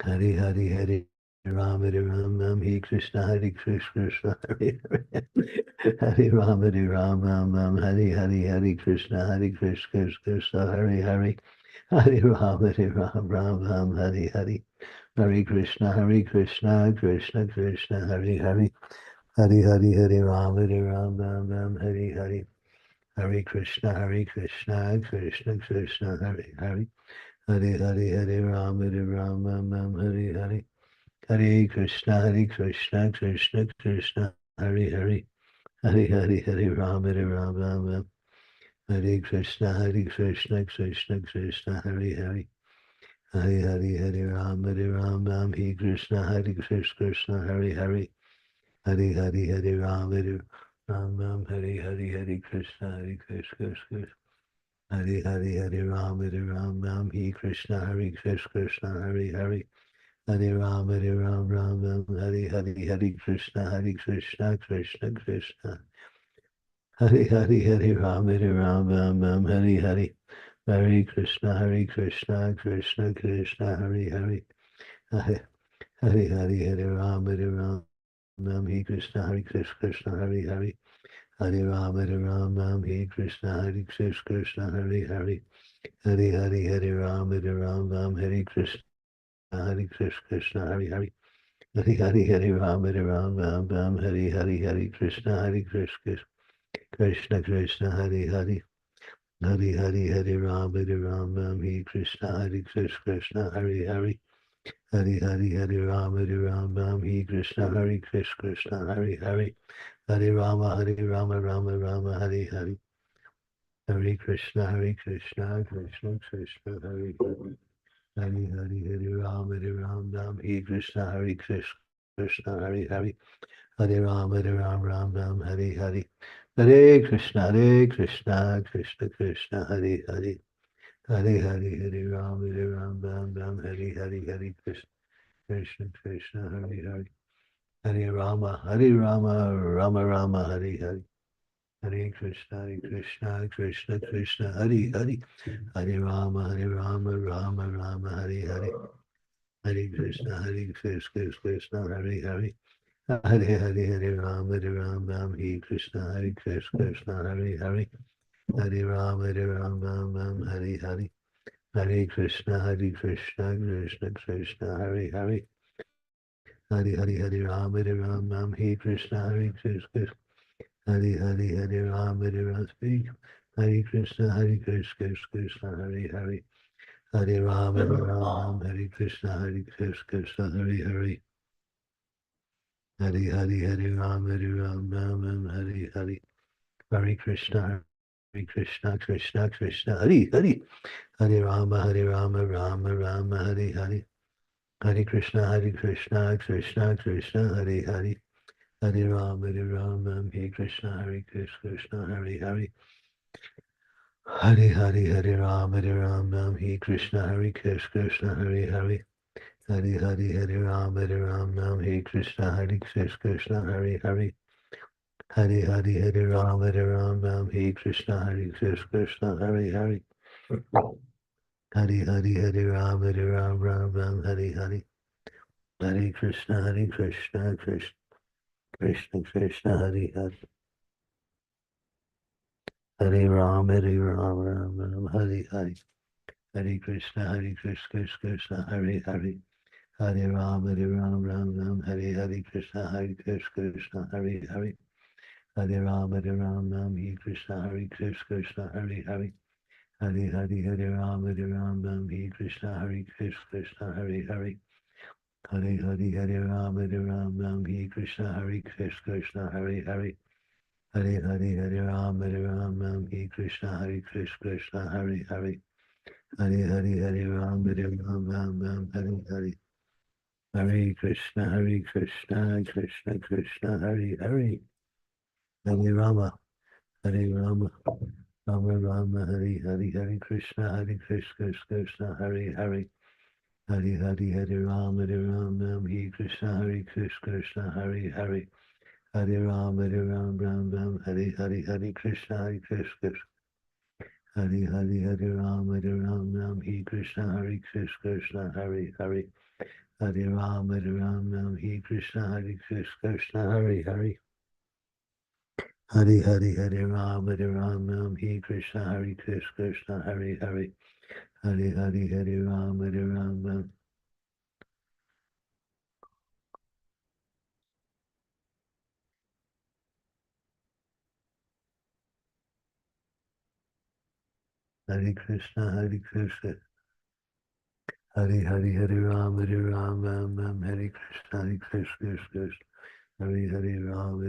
Hare Hare Ram Hare Krishna Krishna Hare Hare. Hare Ram Hare Hare Krishna Krishna Hare Hare. Hare Ram Hare Hare. Hare Krishna Krishna Krishna Hare Hare. Hare Hare Ram Hare Hare. Hare Krishna Krishna Krishna Hare Hare. Hare Hare Ram Hare Hare. Hare Krishna Krishna Hare Hare. Hare Hare Ram Hare Krishna Krishna Hare Hare. Hare Hare Ram Hare Krishna Krishna Hare Hare. Hare Hare Ram Hare Krishna Krishna. Hare Hare Ram Hare Krishna Krishna Hare Hare. Hare Ram Hare Hare Krishna Krishna Krishna. Hare Ram, Ram, Hare Hare Krishna, Krishna Krishna, Hare Hare. Hare Ram, He Krishna, Krishna, Hare Hare. Hare Ram, He Krishna, Krishna, Hare Hare. Hare Ram, Hare Krishna, Krishna, Hare Hare. Hare Ram, Hare Krishna, Krishna Krishna, Hare Hare. Hare Ram, He Krishna, Krishna, Hare Hare. Hare Ram, He Krishna, Krishna, Hare Hare. Hare Rama, Rama, Hare Hare. Hare Krishna, Krishna Krishna, Hare Hare. Hare Ram, He Krishna, Krishna, Hare Hare. Hare Ram, Hare Hare. Hare Krishna, Krishna Krishna, Hare Hare. Hare Ram, Hare Hare Krishna, Hare Hare. Hare Rama, Rama, Hare Hare. Hare Krishna, Krishna, Hare Hare. Hare Rama, Rama, Hare Hare. Hare Krishna, Krishna, Hare Hare. Hare Ram, He Krishna, Krishna, Hare Hare. Hare Ram, Hare Hare. Hare Krishna, Krishna, Hare Hare. Hare Ram, He Krishna, Krishna. Hare Ram, speak. Hare Krishna, Krishna, Hare Hare. Hare Ram, Hare Krishna, Hare Hare. Hare Ram, Hare Hare. Hare Krishna, Krishna, Hare Hare. Hare Rama, Rama, Hare Hare. Hare Krishna, Krishna, Hare Hare. Hare Ram, Hare Krishna, Hare Hare. Hare Ram, Hare Krishna, Krishna, Hare Hare. Hare Ram, Hare Krishna, Krishna, Hare Hare. Hare Ram, Hare Krishna, Krishna, Hare Hare. Hare Ram, Hare Hare. Hare Krishna, Krishna, Hare Hare. Hare Ram, Ram, Hare Hare. Hare Krishna, Krishna, Hare Hare. Hare Ram, Ram, Hare Krishna, Krishna, Hare Hare. Hare Ram, Hare Krishna, Krishna, Hare Hare. Hare Ram, Hare Krishna, Krishna, Hare Hare. Hare Ram, Hare Krishna, Krishna, Hare Hare. Hare Ram, Hare Krishna, Krishna, Hare Hare. Hare Ram, Hare Hare. Hare Krishna, Krishna, Hare Hare. Hare Rama, Rama, Hare Krishna, Krishna, Hare Hare. Hare Ram, Hare Krishna, Krishna, Hare Hare. Hare Ram, Hare Krishna, Krishna. Hare Ram, Hare Krishna, Krishna, Hare Hare. Hare Ram, Hare Krishna, Krishna, Hare Hare. Hare Ram, Hare Krishna, Krishna, Hare Hare. Hare Ram, Hare Krishna, Krishna. Hare Ram, Hare Krishna, Krishna. Hare Ram,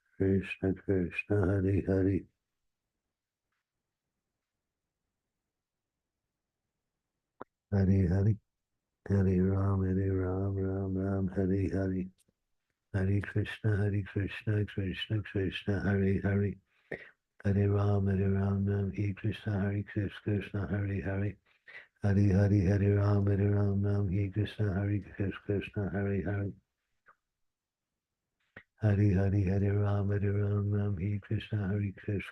Hare Krishna, Krishna, Hare Hare. Hare Ram, Ram, Hare Hare. Hare Krishna, Krishna, Krishna, Hare Hare. Hare Ram, Hare Krishna, Krishna, Hare Hare. Hare Ram, Hare Krishna, Krishna, Hare Hare. Hari Hari Hare Ram Hare Ram Ram Hare Krishna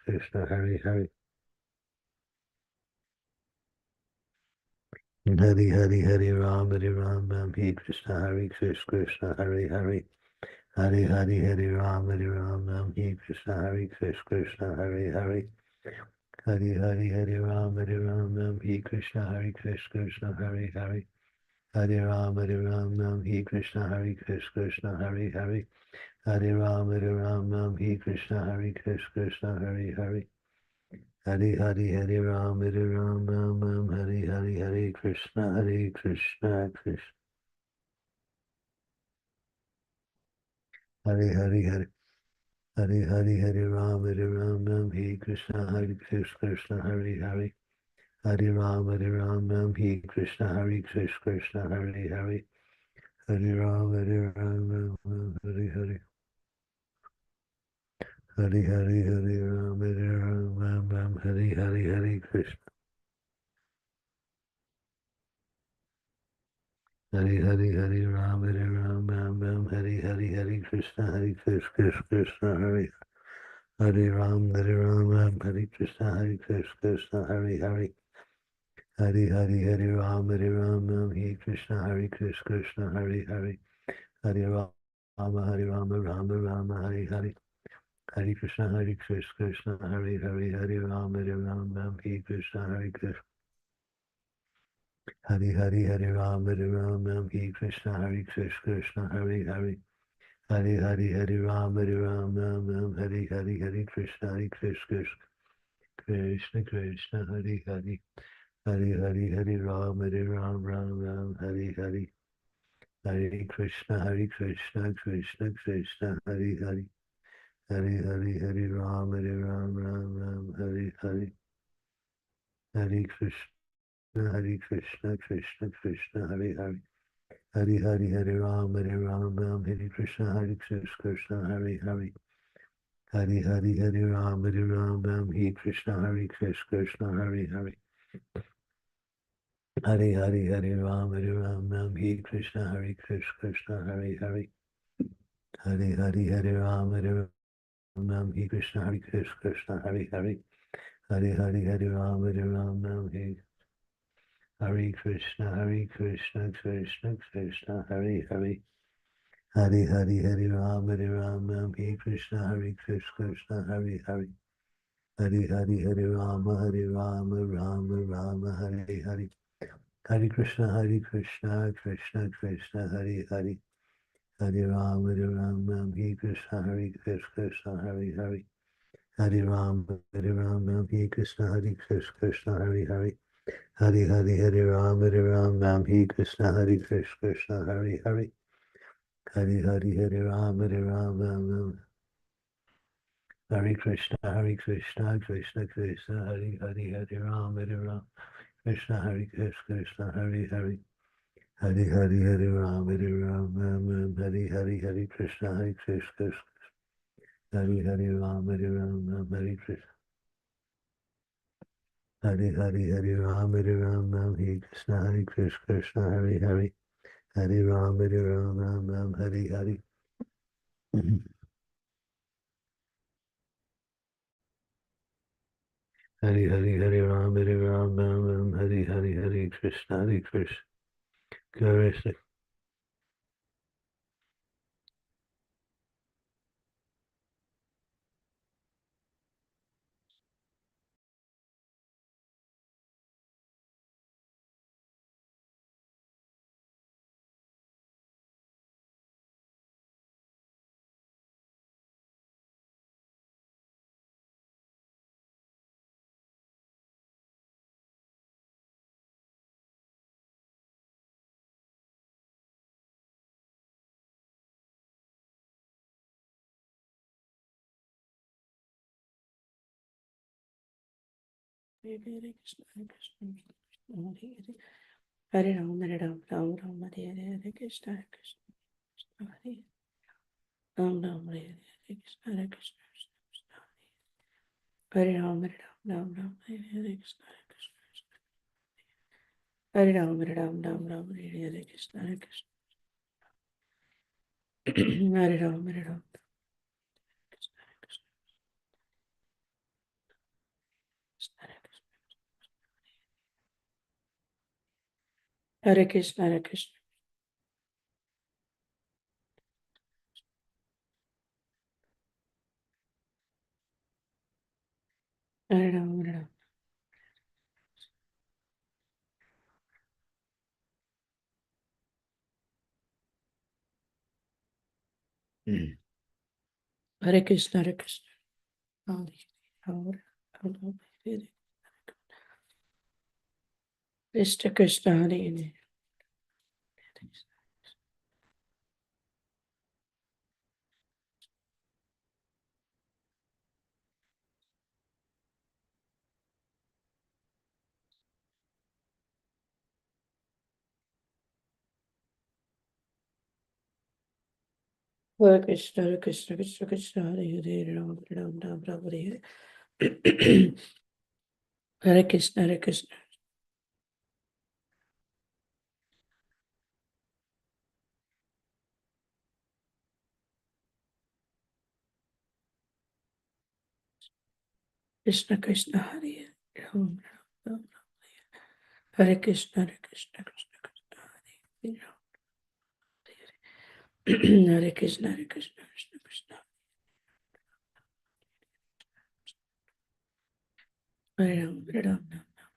Krishna Hare Hare. Hari Hari Hare Ram Hare Ram Ram Hare Krishna Krishna Hare Hare. Hari Hari Hare Ram Hare Ram Ram Hare Krishna Krishna Hare Hare. Hari Hari Hare Ram Hare Ram Ram Hare Krishna Krishna Hare Hare. Hare Ram Ram Hare Krishna Krishna Hare Hare. Hare Ram Ram Hare Krishna Hare Hare. Hare Hare Hare Ram Ram Hare Hare Hare Krishna Krishna. Hare Hare Hare. Hare Hare Hare Ram Ram Hare Krishna Krishna Hare Hare. Hare Ram Ram Hare Krishna Krishna Hare Hare. Hare Ram Hare Hare. Hare Hare Hare Ram Hare Hare Hare Krishna. Hare Hare Hare Ram Hare Hare Hare Krishna Krishna Hare Hare Ram Hare Krishna Krishna Hare Hare. Hare Hare Hare Ram Hare Krishna Krishna Hare Hare. Hare Rama Hare Hare. Hare Krishna Krishna Hare Hare. Hare Ram Hare Krishna Krishna. Hare Hare Hare Ram Hare Krishna Krishna Hare Hare. Hare Hare Hare Ram Hare Hare. Hare Krishna Krishna Krishna Hare Hare. Hare Hare Hare Ram Ram Hare Hare. Hare Krishna Krishna Krishna Hare Hare. Hare Hare Hare Ram Ram Hare Hare. Hare Krishna Krishna Krishna Hare Hare. Hare Hare Hare Ram Ram Hare Krishna Krishna Hare Hare. Hare Hare Hare Ram Ram Hare Krishna Krishna Hare Hare. Hare Hare Hare Ram Ram Hare Krishna Krishna Hare Hare. Hare Hare Hare Ram Ram Hare Krishna Krishna Hare Hare. Hare Hare Hare Ram Ram Hare Krishna Krishna Krishna Hare Hare. Hare Hare Hare Ram Ram Hare Krishna Krishna Hare Hare. Hare Hare Hare Rama Rama Hare Hare. Hare Krishna Krishna Krishna Hare Hare. Hare Rama Hare Krishna Krishna Hare Hare. Hare Rama Hare Krishna Krishna Hare Hare. Hare Hare Hare Rama Hare Krishna Krishna Hare Hare. Hare Hare Hare Rama Hare Krishna Krishna Krishna Hare Hare. Hare Rama Krishna Krishna Hare Hare. Hare Hare Hare Ram Hare Hare Krishna Krishna Hare Hare Ram Hare Krishna. Hare Hare Hare Ram Hare Krishna Krishna Hare Hare. Hare Ram Hare Hare. Hare Hare Hare Ram Hare Hare Krishna Krishna. Hare Krishna Krishna Hare Hare. Hare Ram Ram Hare Hare Krishna Krishna Hare Ram Hare Hare Krishna Krishna Hare Ram Ram Hare Hare Krishna Krishna Hare Ram Ram Hare Hare Krishna Krishna Hare Ram Hare Krishna, Hare Krishna. Hare Ram, Hare Ram. Hare Krishna, Hare Krishna. Krishna Krishna, Hare Hare. Hare Krishna, Hare Krishna, Krishna Krishna, Hare Hare, Hare Ram, Hare Ram, Ram Ram, Hare Hare. Hare Krishna, Hare Krishna. Krishna Krishna, Hare Hare, Ram Ram, Ram Ram. Hare Krishna, Hare Krishna, Krishna Krishna, Hare Hare, Ram Hare Hare. Hare Krishna, Hare Krishna, Krishna Krishna. Hare Ram, Hare Ram, Ram Ram,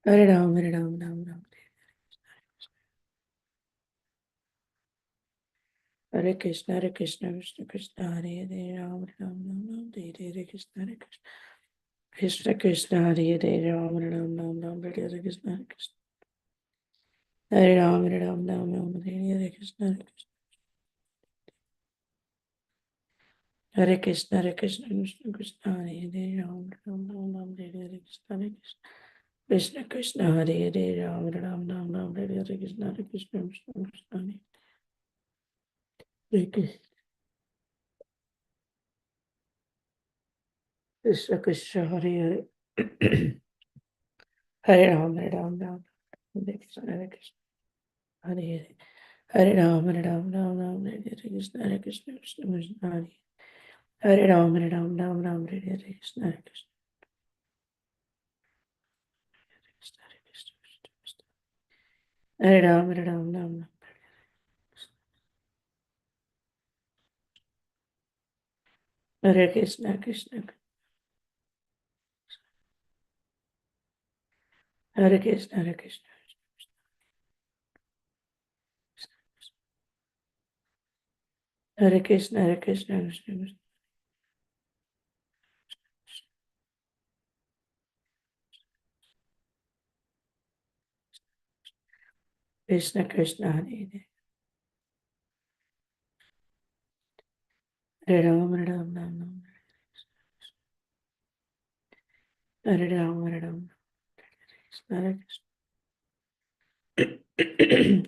Hare Ram, Hare Ram, Ram Ram. Hare Krishna, Hare Krishna, Krishna Krishna, Hare Hare, Ram Ram, Ram Ram, Hare Hare Krishna, Hare Krishna. Krishna Krishna, Hare Hare, Ram Ram, Ram Ram, Hare Hare Krishna, Hare Krishna. Hare Ram, Hare Ram, Ram Ram, Hare Hare Krishna, Hare Krishna. Hare Krishna, Hare Krishna, Krishna Krishna, Hare Hare, Ram Ram, Ram Ram, Hare Hare Krishna, Hare Krishna. Krishna Krishna, Hare Hare, Ram Ram, Ram Ram, Hare Hare Krishna, Hare Krishna, Krishna Krishna, Hare Krishna. Krishna Krishna, Hare Hare. Hare Ram, Hare Ram, Ram Hare Krishna, Hare Krishna, Hare Hare. Hare Ram, Hare Ram, Ram Ram, Hare Hare Krishna, Hare Krishna, Krishna Krishna, Hare Hare Ram, Hare Ram, Ram Ram, Hare Hare Krishna, Hare Krishna, Hare Krishna, Krishna Krishna. Hare Ram, Hare Ram, Ram Ram. Hare Krishna, Krishna. Hare Krishna, Hare Krishna. Hare Krishna, Hare Krishna, Krishna Krishna. Krishna Krishna, Hare Hare. Hare Ram, Hare Ram, Ram Ram. Hare Ram, Hare Ram, Hare Krishna.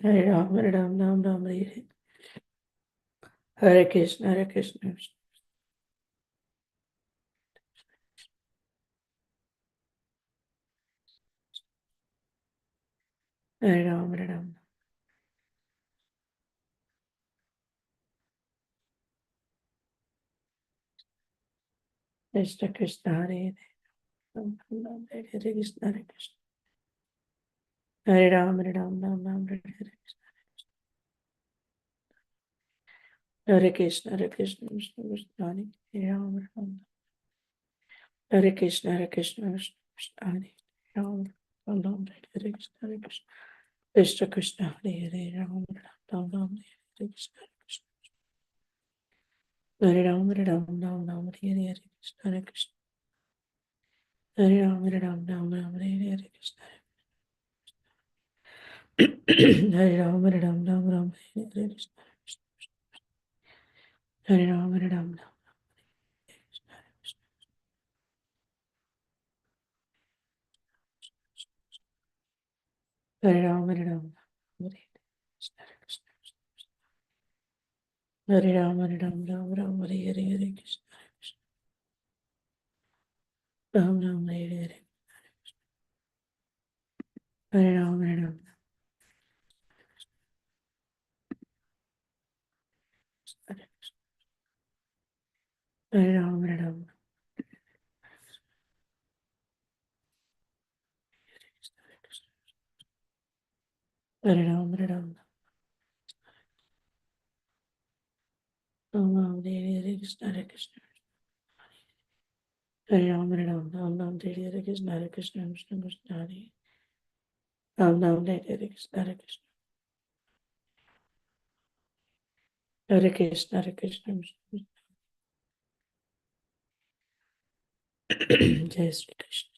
Hare Ram, Hare Ram, Ram Ram, Hare Hare. Hare Krishna, Hare Krishna. Hare Ram, Hare Ram. Krishna Krishna, Hare Hare. Ram Ram, Hare Hare Krishna, Hare Krishna. Hare Ram, Hare Ram, Ram Ram, Hare Hare Krishna. Hare Krishna, Hare Krishna, Krishna Krishna, Hare Ram, Hare Ram. Hare Krishna, Hare Krishna, Krishna Krishna, Hare Ram, Ram Ram, Hare Hare Krishna, Hare Krishna. Krishna Krishna, Hare Hare, Ram Ram, Ram Hare Krishna, Hare Krishna. Hare Ram, Hare Ram, Ram Ram, Hare Hare Krishna, Hare Krishna. Hare Ram, Hare Ram, Ram Ram, Hare Hare Krishna. Hare Ram, Hare Ram, Ram Ram, Hare Hare Krishna. Hare Ram, Hare Ram, Ram Hare Ram, Hare Ram, Hare Krishna. Hare Ram, Hare Ram, Ram Ram, Hare Hare Krishna. Ram Ram, Hare Hare. Hare Ram, Hare Ram, Hare Ram, Hare Ram. Hare Ram, Hare Ram. Ram Ram, Hare Hare Krishna, Hare Krishna. Hare Ram, Hare Ram, Ram Ram, Hare Hare Krishna, Hare Krishna, Krishna Krishna, Hare Ram Ram, Hare Hare Krishna, Hare Krishna. Hare Krishna, Hare Krishna, Krishna Krishna. Jai Shri Krishna.